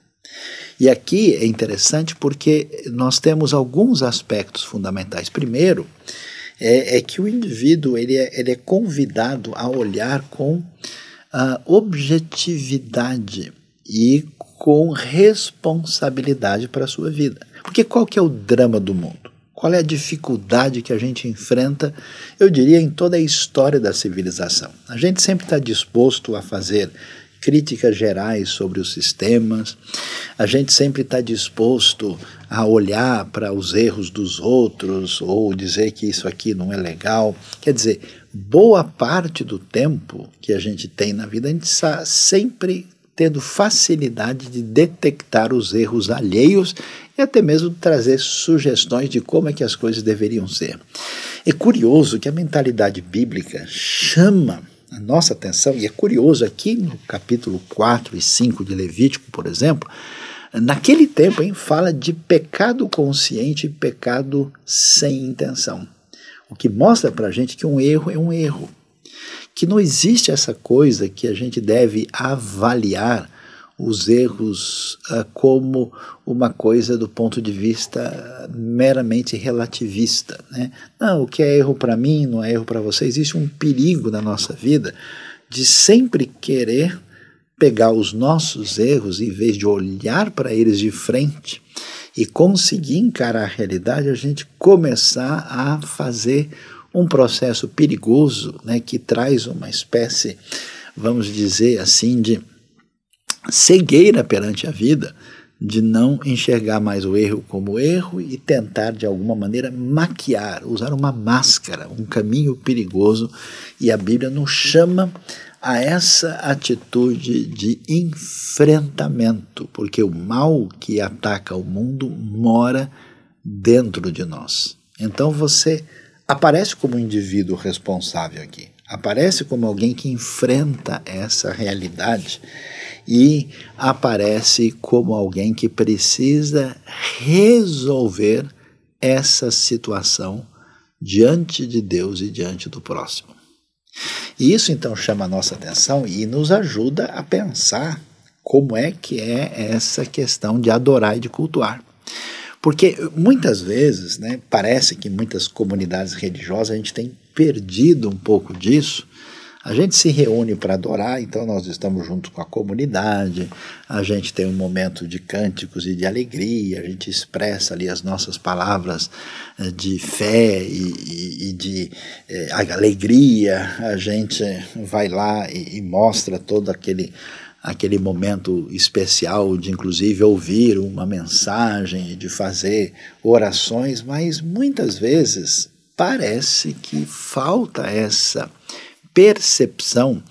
E aqui é interessante porque nós temos alguns aspectos fundamentais. Primeiro, é que o indivíduo ele é convidado a olhar com objetividade e com responsabilidade para a sua vida. Porque qual que é o drama do mundo? Qual é a dificuldade que a gente enfrenta, eu diria, em toda a história da civilização? A gente sempre está disposto a fazer críticas gerais sobre os sistemas, a gente sempre está disposto a olhar para os erros dos outros ou dizer que isso aqui não é legal. Quer dizer, boa parte do tempo que a gente tem na vida, a gente está sempre tendo facilidade de detectar os erros alheios e até mesmo trazer sugestões de como é que as coisas deveriam ser. É curioso que a mentalidade bíblica chama a nossa atenção, e é curioso aqui no capítulo 4 e 5 de Levítico, por exemplo, naquele tempo fala de pecado consciente e pecado sem intenção. O que mostra para a gente que um erro é um erro. Que não existe essa coisa que a gente deve avaliar os erros como uma coisa do ponto de vista meramente relativista, né? Não, o que é erro para mim não é erro para você. Existe um perigo na nossa vida de sempre querer pegar os nossos erros, em vez de olhar para eles de frente e conseguir encarar a realidade, a gente começar a fazer um processo perigoso, né, que traz uma espécie, vamos dizer assim, de cegueira perante a vida, de não enxergar mais o erro como erro e tentar de alguma maneira maquiar, usar uma máscara, um caminho perigoso, e a Bíblia nos chama a essa atitude de enfrentamento, porque o mal que ataca o mundo mora dentro de nós. Então você aparece como um indivíduo responsável aqui, aparece como alguém que enfrenta essa realidade e aparece como alguém que precisa resolver essa situação diante de Deus e diante do próximo. E isso então chama a nossa atenção e nos ajuda a pensar como é que é essa questão de adorar e de cultuar. Porque muitas vezes, né, parece que em muitas comunidades religiosas a gente tem perdido um pouco disso. A gente se reúne para adorar, então nós estamos junto com a comunidade, a gente tem um momento de cânticos e de alegria, a gente expressa ali as nossas palavras de fé e de alegria, a gente vai lá e mostra todo aquele momento especial de inclusive ouvir uma mensagem, de fazer orações, mas muitas vezes parece que falta essa percepção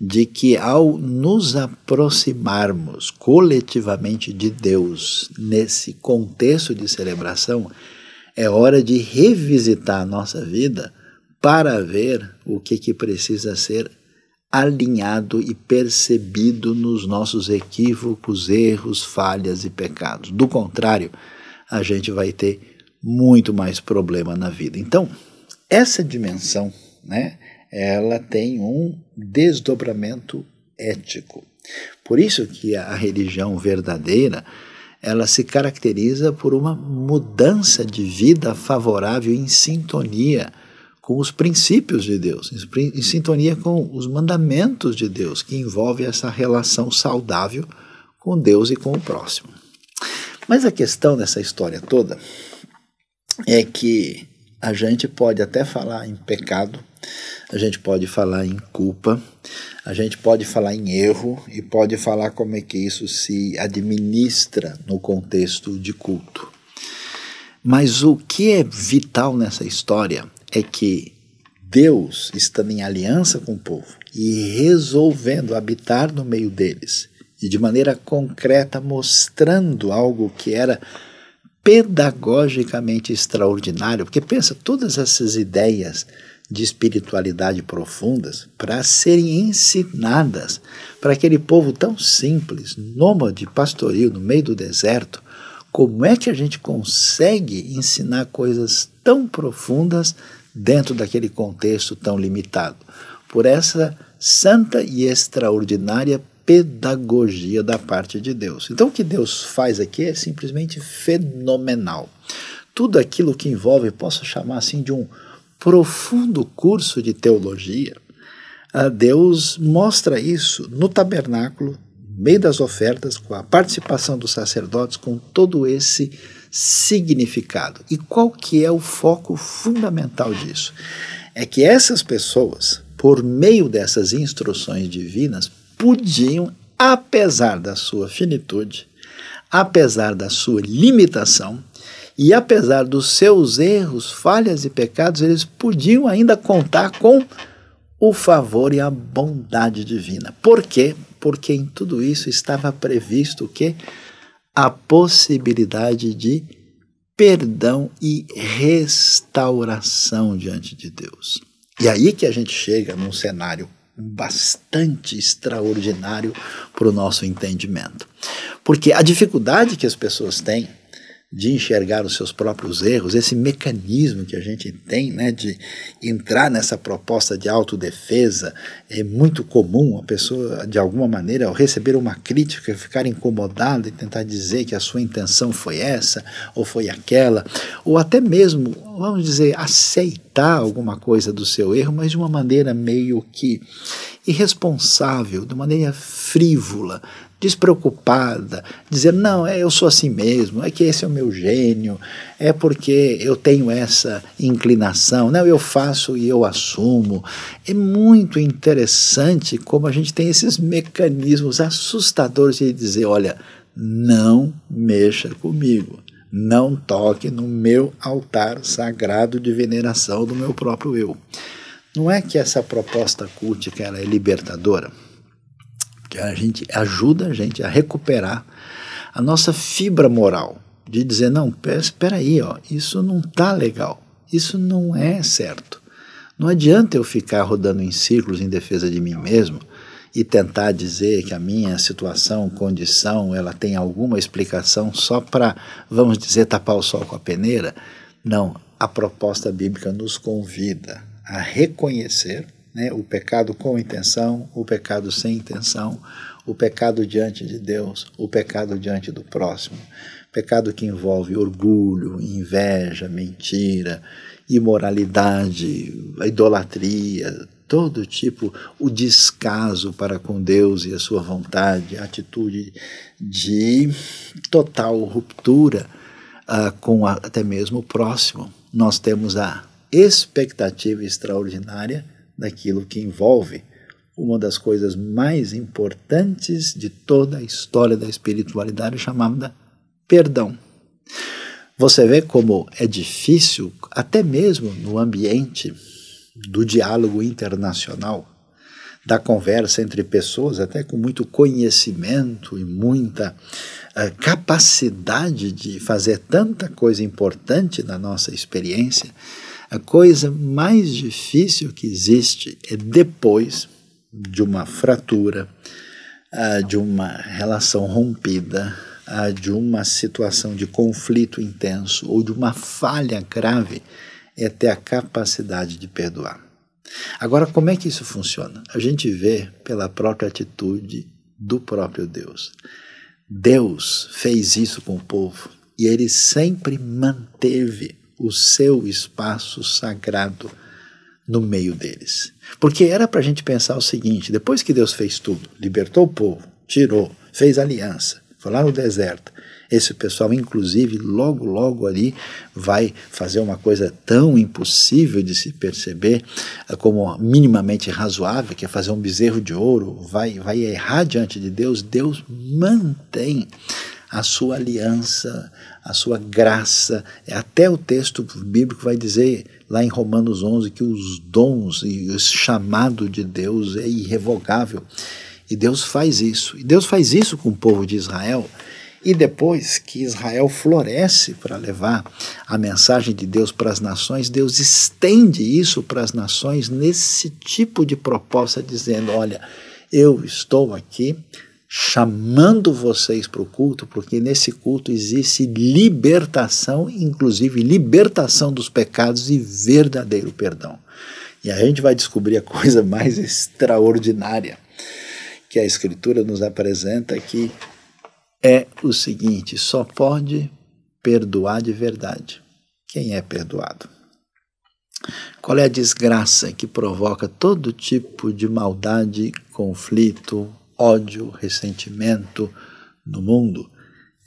de que ao nos aproximarmos coletivamente de Deus nesse contexto de celebração, é hora de revisitar a nossa vida para ver o que precisa ser alinhado e percebido nos nossos equívocos, erros, falhas e pecados. Do contrário, a gente vai ter muito mais problema na vida. Então, essa dimensão, né, ela tem um desdobramento ético. Por isso que a religião verdadeira, ela se caracteriza por uma mudança de vida favorável em sintonia com os princípios de Deus, em sintonia com os mandamentos de Deus, que envolve essa relação saudável com Deus e com o próximo. Mas a questão dessa história toda é que a gente pode até falar em pecado, a gente pode falar em culpa, a gente pode falar em erro e pode falar como é que isso se administra no contexto de culto. Mas o que é vital nessa história é que Deus, estando em aliança com o povo e resolvendo habitar no meio deles, e de maneira concreta mostrando algo que era pedagogicamente extraordinário, porque pensa, todas essas ideias de espiritualidade profundas para serem ensinadas para aquele povo tão simples, nômade, pastoril, no meio do deserto, como é que a gente consegue ensinar coisas tão profundas dentro daquele contexto tão limitado? Por essa santa e extraordinária pedagogia da parte de Deus. Então o que Deus faz aqui é simplesmente fenomenal. Tudo aquilo que envolve, posso chamar assim de um profundo curso de teologia, Deus mostra isso no tabernáculo, no meio das ofertas, com a participação dos sacerdotes, com todo esse significado. E qual que é o foco fundamental disso? É que essas pessoas, por meio dessas instruções divinas, podiam, apesar da sua finitude, apesar da sua limitação, e apesar dos seus erros, falhas e pecados, eles podiam ainda contar com o favor e a bondade divina. Por quê? Porque em tudo isso estava previsto o quê? A possibilidade de perdão e restauração diante de Deus. E aí que a gente chega num cenário bastante extraordinário para o nosso entendimento. Porque a dificuldade que as pessoas têm de enxergar os seus próprios erros, esse mecanismo que a gente tem, né, de entrar nessa proposta de autodefesa, é muito comum a pessoa, de alguma maneira, ao receber uma crítica, ficar incomodada e tentar dizer que a sua intenção foi essa ou foi aquela, ou até mesmo, vamos dizer, aceitar alguma coisa do seu erro, mas de uma maneira meio que irresponsável, de maneira frívola, despreocupada, dizer, não, eu sou assim mesmo, é que esse é o meu gênio, é porque eu tenho essa inclinação, não, eu faço e eu assumo. É muito interessante como a gente tem esses mecanismos assustadores de dizer, olha, não mexa comigo, não toque no meu altar sagrado de veneração do meu próprio eu. Não é que essa proposta cultica ela é libertadora? Que a gente ajuda a gente a recuperar a nossa fibra moral, de dizer, não, espera aí, ó, isso não está legal, isso não é certo. Não adianta eu ficar rodando em círculos em defesa de mim mesmo e tentar dizer que a minha situação, condição, ela tem alguma explicação só para, vamos dizer, tapar o sol com a peneira. Não, a proposta bíblica nos convida a reconhecer né? O pecado com intenção, o pecado sem intenção, o pecado diante de Deus, o pecado diante do próximo, pecado que envolve orgulho, inveja, mentira, imoralidade, idolatria, todo tipo, o descaso para com Deus e a sua vontade, a atitude de total ruptura com até mesmo o próximo. Nós temos a expectativa extraordinária daquilo que envolve uma das coisas mais importantes de toda a história da espiritualidade, chamada perdão. Você vê como é difícil, até mesmo no ambiente do diálogo internacional, da conversa entre pessoas, até com muito conhecimento e muita capacidade de fazer tanta coisa importante na nossa experiência. A coisa mais difícil que existe é depois de uma fratura, de uma relação rompida, de uma situação de conflito intenso ou de uma falha grave, é ter a capacidade de perdoar. Agora, como é que isso funciona? A gente vê pela própria atitude do próprio Deus. Deus fez isso com o povo e ele sempre manteve o seu espaço sagrado no meio deles. Porque era para a gente pensar o seguinte: depois que Deus fez tudo, libertou o povo, tirou, fez aliança, foi lá no deserto, esse pessoal, inclusive, logo ali vai fazer uma coisa tão impossível de se perceber como minimamente razoável, que é fazer um bezerro de ouro, vai errar diante de Deus. Deus mantém a sua aliança, a sua graça. Até o texto bíblico vai dizer, lá em Romanos 11, que os dons e o chamado de Deus é irrevogável. E Deus faz isso. E Deus faz isso com o povo de Israel. E depois que Israel floresce para levar a mensagem de Deus para as nações, Deus estende isso para as nações nesse tipo de proposta, dizendo: olha, eu estou aqui chamando vocês para o culto, porque nesse culto existe libertação, inclusive libertação dos pecados e verdadeiro perdão. E a gente vai descobrir a coisa mais extraordinária que a Escritura nos apresenta aqui. É o seguinte: só pode perdoar de verdade quem é perdoado. Qual é a desgraça que provoca todo tipo de maldade, conflito, ódio, ressentimento no mundo?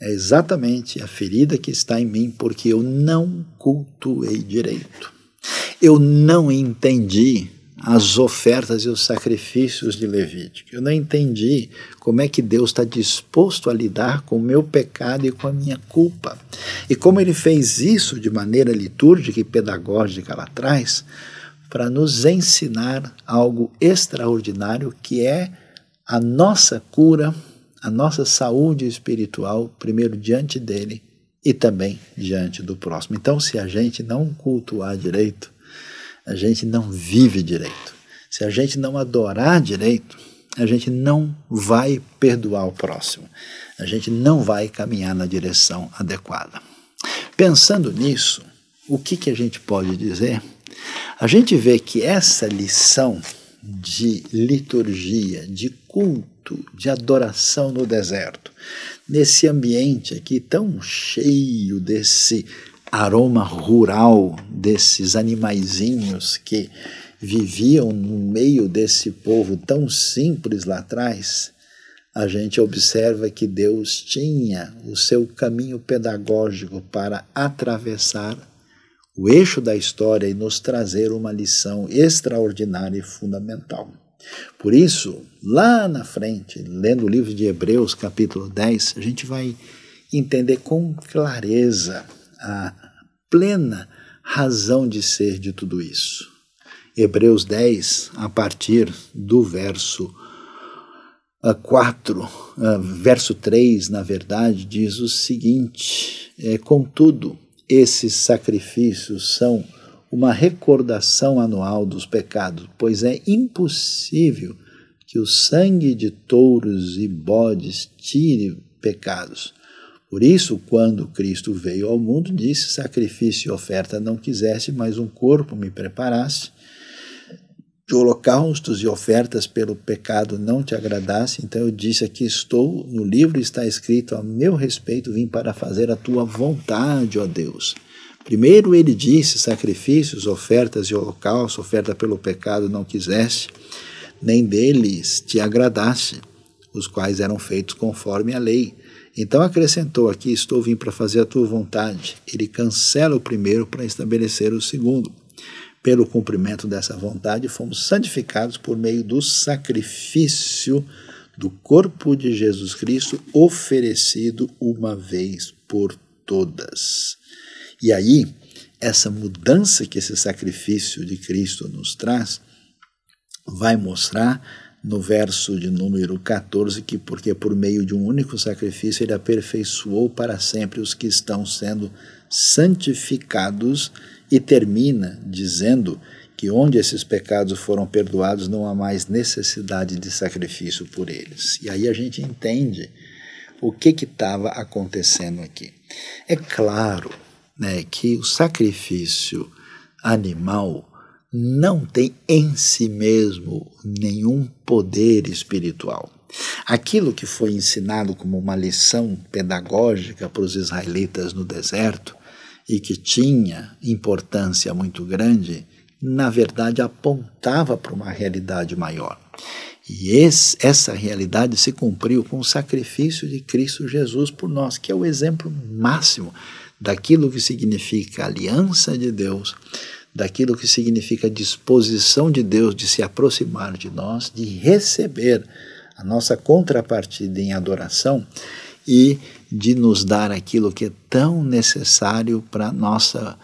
É exatamente a ferida que está em mim, porque eu não cultuei direito. Eu não entendi as ofertas e os sacrifícios de Levítico. Eu não entendi como é que Deus está disposto a lidar com o meu pecado e com a minha culpa. E como ele fez isso de maneira litúrgica e pedagógica lá atrás, para nos ensinar algo extraordinário, que é a nossa cura, a nossa saúde espiritual, primeiro diante dele e também diante do próximo. Então, se a gente não cultuar direito, a gente não vive direito. Se a gente não adorar direito, a gente não vai perdoar o próximo. A gente não vai caminhar na direção adequada. Pensando nisso, o que a gente pode dizer? A gente vê que essa lição de liturgia, de culto, de adoração no deserto, nesse ambiente aqui tão cheio desse aroma rural, desses animaizinhos que viviam no meio desse povo tão simples lá atrás, a gente observa que Deus tinha o seu caminho pedagógico para atravessar o eixo da história e nos trazer uma lição extraordinária e fundamental. Por isso, lá na frente, lendo o livro de Hebreus, capítulo 10, a gente vai entender com clareza a plena razão de ser de tudo isso. Hebreus 10, a partir do verso 4, verso 3, na verdade, diz o seguinte: contudo, esses sacrifícios são uma recordação anual dos pecados, pois é impossível que o sangue de touros e bodes tire pecados. Por isso, quando Cristo veio ao mundo, disse: sacrifício e oferta não quiseste, mas um corpo me preparaste. holocaustos e ofertas pelo pecado não te agradasse, então eu disse: aqui estou, no livro está escrito a meu respeito, vim para fazer a tua vontade, ó Deus. Primeiro ele disse: sacrifícios, ofertas e holocausto, oferta pelo pecado não quiseste, nem deles te agradaste, os quais eram feitos conforme a lei. Então acrescentou: aqui estou, vim para fazer a tua vontade. Ele cancela o primeiro para estabelecer o segundo. Pelo cumprimento dessa vontade, fomos santificados por meio do sacrifício do corpo de Jesus Cristo, oferecido uma vez por todas. E aí, essa mudança que esse sacrifício de Cristo nos traz, vai mostrar no verso de número 14, que porque por meio de um único sacrifício ele aperfeiçoou para sempre os que estão sendo santificados, e termina dizendo que onde esses pecados foram perdoados não há mais necessidade de sacrifício por eles. E aí a gente entende o que estava acontecendo aqui. É claro, né, que o sacrifício animal não tem em si mesmo nenhum poder espiritual. Aquilo que foi ensinado como uma lição pedagógica para os israelitas no deserto e que tinha importância muito grande, na verdade apontava para uma realidade maior. E essa realidade se cumpriu com o sacrifício de Cristo Jesus por nós, que é o exemplo máximo daquilo que significa a aliança de Deus, daquilo que significa a disposição de Deus de se aproximar de nós, de receber a nossa contrapartida em adoração e de nos dar aquilo que é tão necessário para a nossa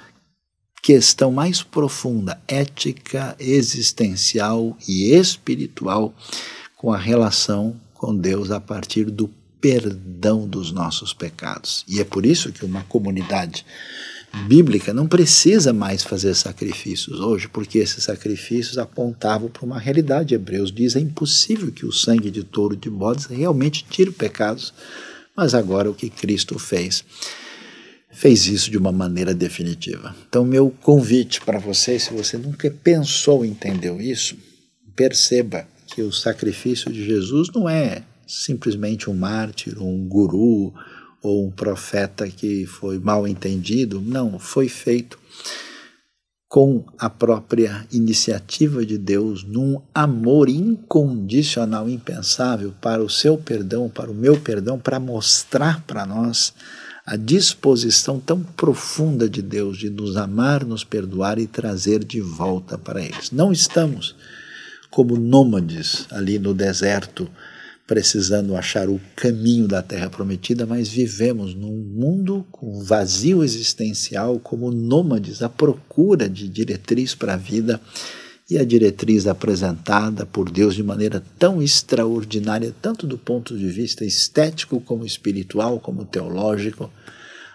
questão mais profunda, ética, existencial e espiritual, com a relação com Deus a partir do perdão dos nossos pecados. E é por isso que uma comunidade bíblica não precisa mais fazer sacrifícios hoje, porque esses sacrifícios apontavam para uma realidade. Hebreus diz: é impossível que o sangue de touro e de bodes realmente tire pecados, mas agora o que Cristo fez isso de uma maneira definitiva. Então, meu convite para você, se você nunca pensou, entendeu isso, perceba que o sacrifício de Jesus não é simplesmente um mártir, ou um guru, ou um profeta que foi mal entendido. Não, foi feito com a própria iniciativa de Deus, num amor incondicional, impensável, para o seu perdão, para o meu perdão, para mostrar para nós a disposição tão profunda de Deus de nos amar, nos perdoar e trazer de volta para eles. Não estamos como nômades ali no deserto, precisando achar o caminho da terra prometida, mas vivemos num mundo com vazio existencial, como nômades à procura de diretriz para a vida, e a diretriz apresentada por Deus de maneira tão extraordinária, tanto do ponto de vista estético, como espiritual, como teológico,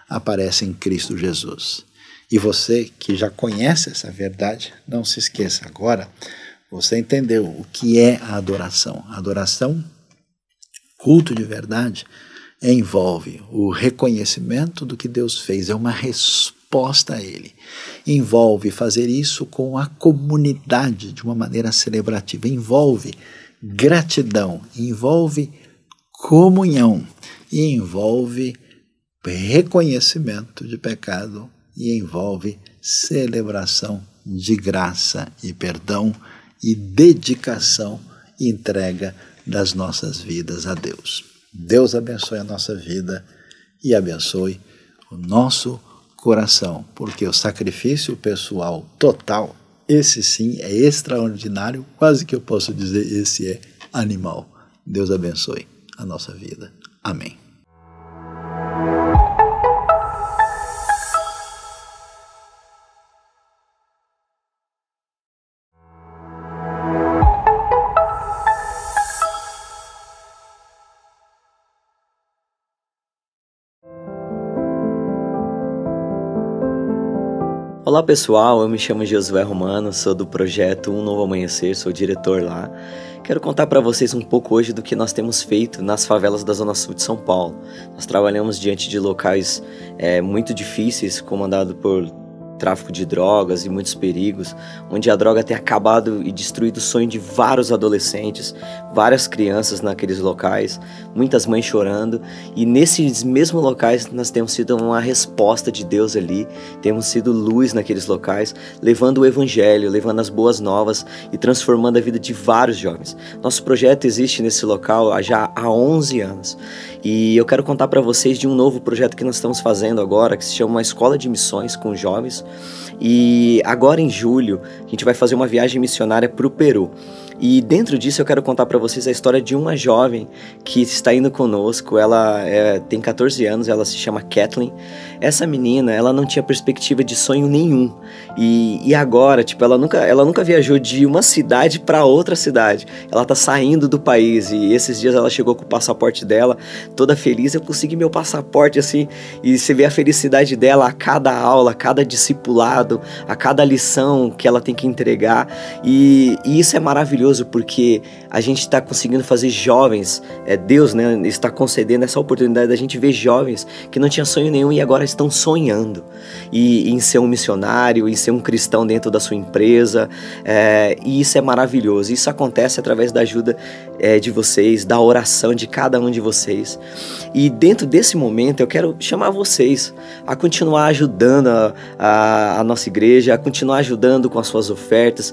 aparece em Cristo Jesus. E você que já conhece essa verdade, não se esqueça agora, você entendeu o que é a adoração. A adoração, culto de verdade, envolve o reconhecimento do que Deus fez, é uma resposta a Ele. Envolve fazer isso com a comunidade de uma maneira celebrativa, envolve gratidão, envolve comunhão e envolve reconhecimento de pecado e envolve celebração de graça e perdão e dedicação e entrega das nossas vidas a Deus. Deus abençoe a nossa vida e abençoe o nosso coração, porque o sacrifício pessoal total, esse sim é extraordinário, quase que eu posso dizer, esse é animal. Deus abençoe a nossa vida. Amém. Olá pessoal, eu me chamo Josué Romano, sou do projeto Um Novo Amanhecer, sou diretor lá. Quero contar para vocês um pouco hoje do que nós temos feito nas favelas da Zona Sul de São Paulo. Nós trabalhamos diante de locais muito difíceis, comandado por tráfico de drogas e muitos perigos, onde a droga tem acabado e destruído o sonho de vários adolescentes, várias crianças naqueles locais, muitas mães chorando, e nesses mesmos locais nós temos sido uma resposta de Deus ali, temos sido luz naqueles locais, levando o evangelho, levando as boas novas e transformando a vida de vários jovens. Nosso projeto existe nesse local já há 11 anos, e eu quero contar para vocês de um novo projeto que nós estamos fazendo agora, que se chama uma escola de missões com jovens. E agora em julho a gente vai fazer uma viagem missionária para o Peru. E dentro disso eu quero contar para vocês a história de uma jovem que está indo conosco. Ela tem 14 anos, ela se chama Kathleen. Essa menina, ela não tinha perspectiva de sonho nenhum. E agora, tipo, ela nunca viajou de uma cidade para outra cidade. Ela tá saindo do país e esses dias ela chegou com o passaporte dela, toda feliz. Eu consegui meu passaporte, assim, e você vê a felicidade dela a cada aula, a cada discipulado, a cada lição que ela tem que entregar. E isso é maravilhoso, porque a gente está conseguindo fazer jovens, Deus, né, está concedendo essa oportunidade da gente ver jovens que não tinham sonho nenhum e agora estão sonhando em ser um missionário, em ser um cristão dentro da sua empresa, e isso é maravilhoso. Isso acontece através da ajuda de vocês, da oração de cada um de vocês. E dentro desse momento eu quero chamar vocês a continuar ajudando a nossa igreja, a continuar ajudando com as suas ofertas,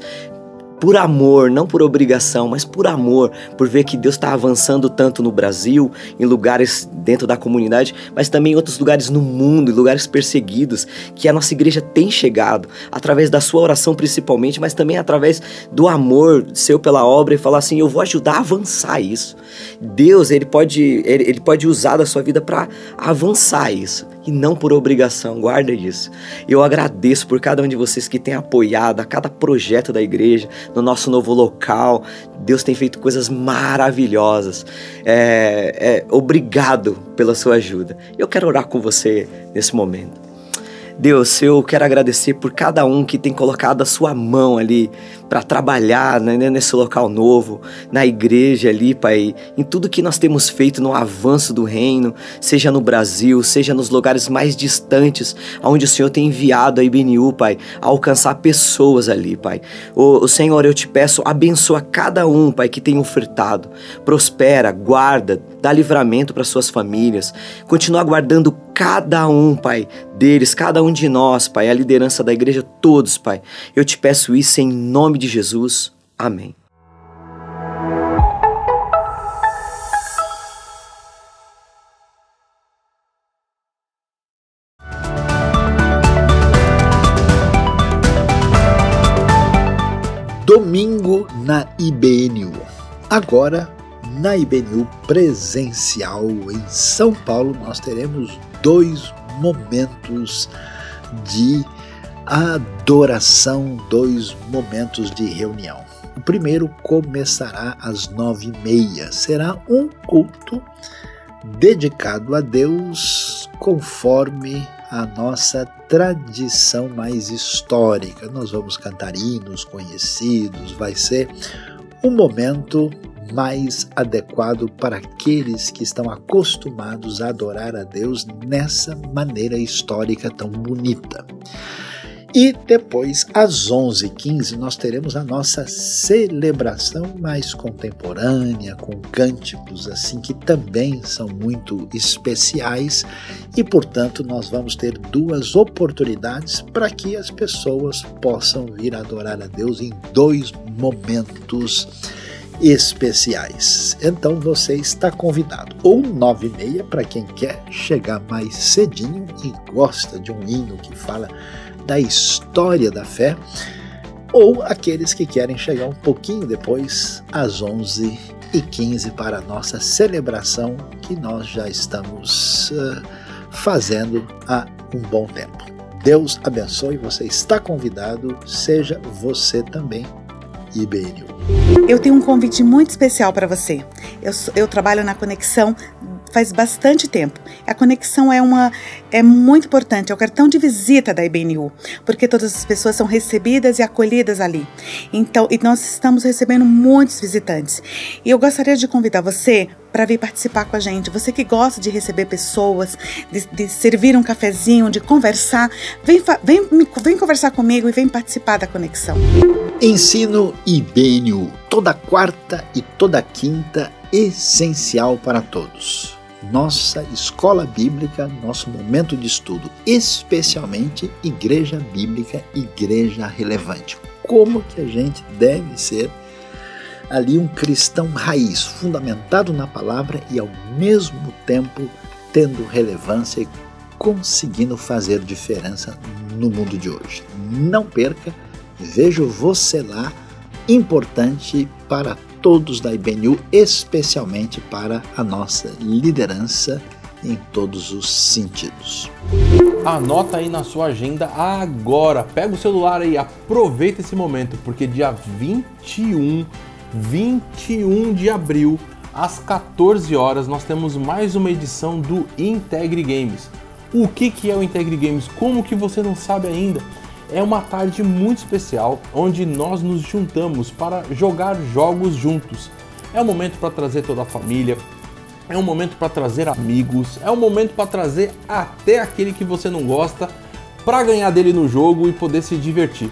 por amor, não por obrigação, mas por amor, por ver que Deus está avançando tanto no Brasil, em lugares dentro da comunidade, mas também em outros lugares no mundo, em lugares perseguidos, que a nossa igreja tem chegado, através da sua oração principalmente, mas também através do amor seu pela obra, e falar assim, eu vou ajudar a avançar isso. Deus, ele pode usar da sua vida para avançar isso, e não por obrigação, guarda isso. Eu agradeço por cada um de vocês que tem apoiado a cada projeto da igreja, no nosso novo local. Deus tem feito coisas maravilhosas. Obrigado pela sua ajuda. Eu quero orar com você nesse momento. Deus, eu quero agradecer por cada um que tem colocado a sua mão ali para trabalhar, né, nesse local novo, na igreja ali, Pai, em tudo que nós temos feito no avanço do reino, seja no Brasil, seja nos lugares mais distantes, onde o Senhor tem enviado a IBNU, Pai, a alcançar pessoas ali, Pai. O Senhor, eu te peço, abençoa cada um, Pai, que tem ofertado, prospera, guarda, dá livramento para suas famílias, continua guardando cada um, Pai, deles, cada um de nós, Pai, a liderança da igreja, todos, Pai. Eu te peço isso em nome de Jesus. Amém. Domingo na IBNU. Agora, na IBNU presencial em São Paulo, nós teremos 2 momentos de adoração, 2 momentos de reunião. O primeiro começará às 9h30. Será um culto dedicado a Deus conforme a nossa tradição mais histórica. Nós vamos cantar hinos conhecidos, vai ser um momento mais adequado para aqueles que estão acostumados a adorar a Deus nessa maneira histórica tão bonita. E depois, às 11h15, nós teremos a nossa celebração mais contemporânea, com cânticos assim que também são muito especiais e, portanto, nós vamos ter 2 oportunidades para que as pessoas possam vir adorar a Deus em 2 momentos especiais. Então você está convidado, ou 9h30 para quem quer chegar mais cedinho e gosta de um hino que fala da história da fé, ou aqueles que querem chegar um pouquinho depois, às 11h15, para a nossa celebração que nós já estamos fazendo há um bom tempo. Deus abençoe, você está convidado, seja você também IBNU. Eu tenho um convite muito especial para você. Eu trabalho na Conexão faz bastante tempo. A Conexão é muito importante, é o cartão de visita da IBNU, porque todas as pessoas são recebidas e acolhidas ali. Então, e nós estamos recebendo muitos visitantes. E eu gostaria de convidar você para vir participar com a gente. Você que gosta de receber pessoas, de servir um cafezinho, de conversar, vem conversar comigo e vem participar da conexão. Ensino IBNU, toda quarta e toda quinta, essencial para todos. Nossa escola bíblica, nosso momento de estudo, especialmente Igreja Bíblica, Igreja Relevante. Como que a gente deve ser ali um cristão raiz, fundamentado na palavra e ao mesmo tempo tendo relevância e conseguindo fazer diferença no mundo de hoje. Não perca, vejo você lá, importante para todos da IBNU, especialmente para a nossa liderança em todos os sentidos. Anota aí na sua agenda agora, pega o celular aí, aproveita esse momento, porque dia 21 de abril, às 14 horas, nós temos mais uma edição do Integre Games. O que é o Integre Games? Como que você não sabe ainda? É uma tarde muito especial, onde nós nos juntamos para jogar jogos juntos. É um momento para trazer toda a família, é um momento para trazer amigos, é um momento para trazer até aquele que você não gosta, para ganhar dele no jogo e poder se divertir.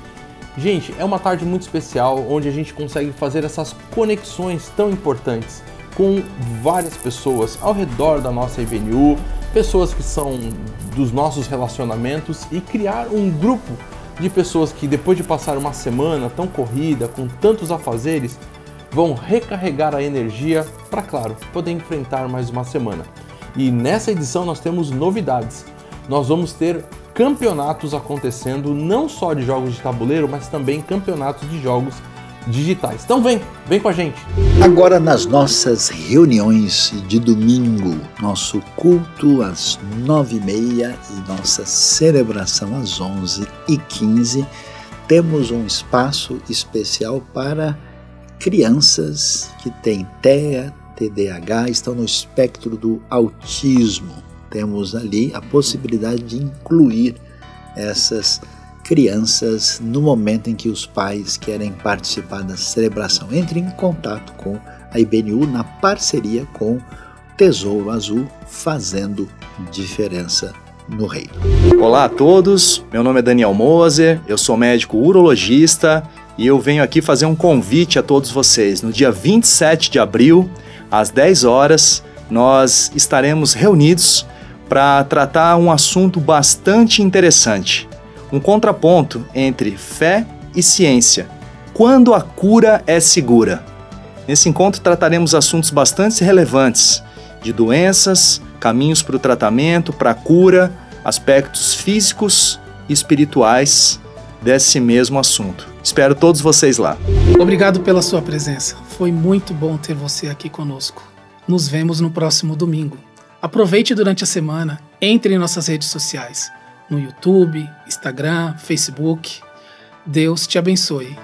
Gente, é uma tarde muito especial, onde a gente consegue fazer essas conexões tão importantes com várias pessoas ao redor da nossa IBNU, pessoas que são dos nossos relacionamentos, e criar um grupo de pessoas que, depois de passar uma semana tão corrida, com tantos afazeres, vão recarregar a energia para, claro, poder enfrentar mais uma semana. E nessa edição nós temos novidades. Nós vamos ter campeonatos acontecendo, não só de jogos de tabuleiro, mas também campeonatos de jogos digitais. Então vem com a gente! Agora, nas nossas reuniões de domingo, nosso culto às 9h30 e nossa celebração às 11h15, temos um espaço especial para crianças que têm TEA, TDAH, estão no espectro do autismo. Temos ali a possibilidade de incluir essas crianças no momento em que os pais querem participar da celebração. Entre em contato com a IBNU na parceria com Tesouro Azul, fazendo diferença no reino. Olá a todos, meu nome é Daniel Moser, eu sou médico urologista e eu venho aqui fazer um convite a todos vocês. No dia 27 de abril, às 10 horas, nós estaremos reunidos para tratar um assunto bastante interessante. Um contraponto entre fé e ciência. Quando a cura é segura? Nesse encontro trataremos assuntos bastante relevantes, de doenças, caminhos para o tratamento, para a cura, aspectos físicos e espirituais desse mesmo assunto. Espero todos vocês lá. Obrigado pela sua presença. Foi muito bom ter você aqui conosco. Nos vemos no próximo domingo. Aproveite durante a semana, entre em nossas redes sociais, no YouTube, Instagram, Facebook. Deus te abençoe.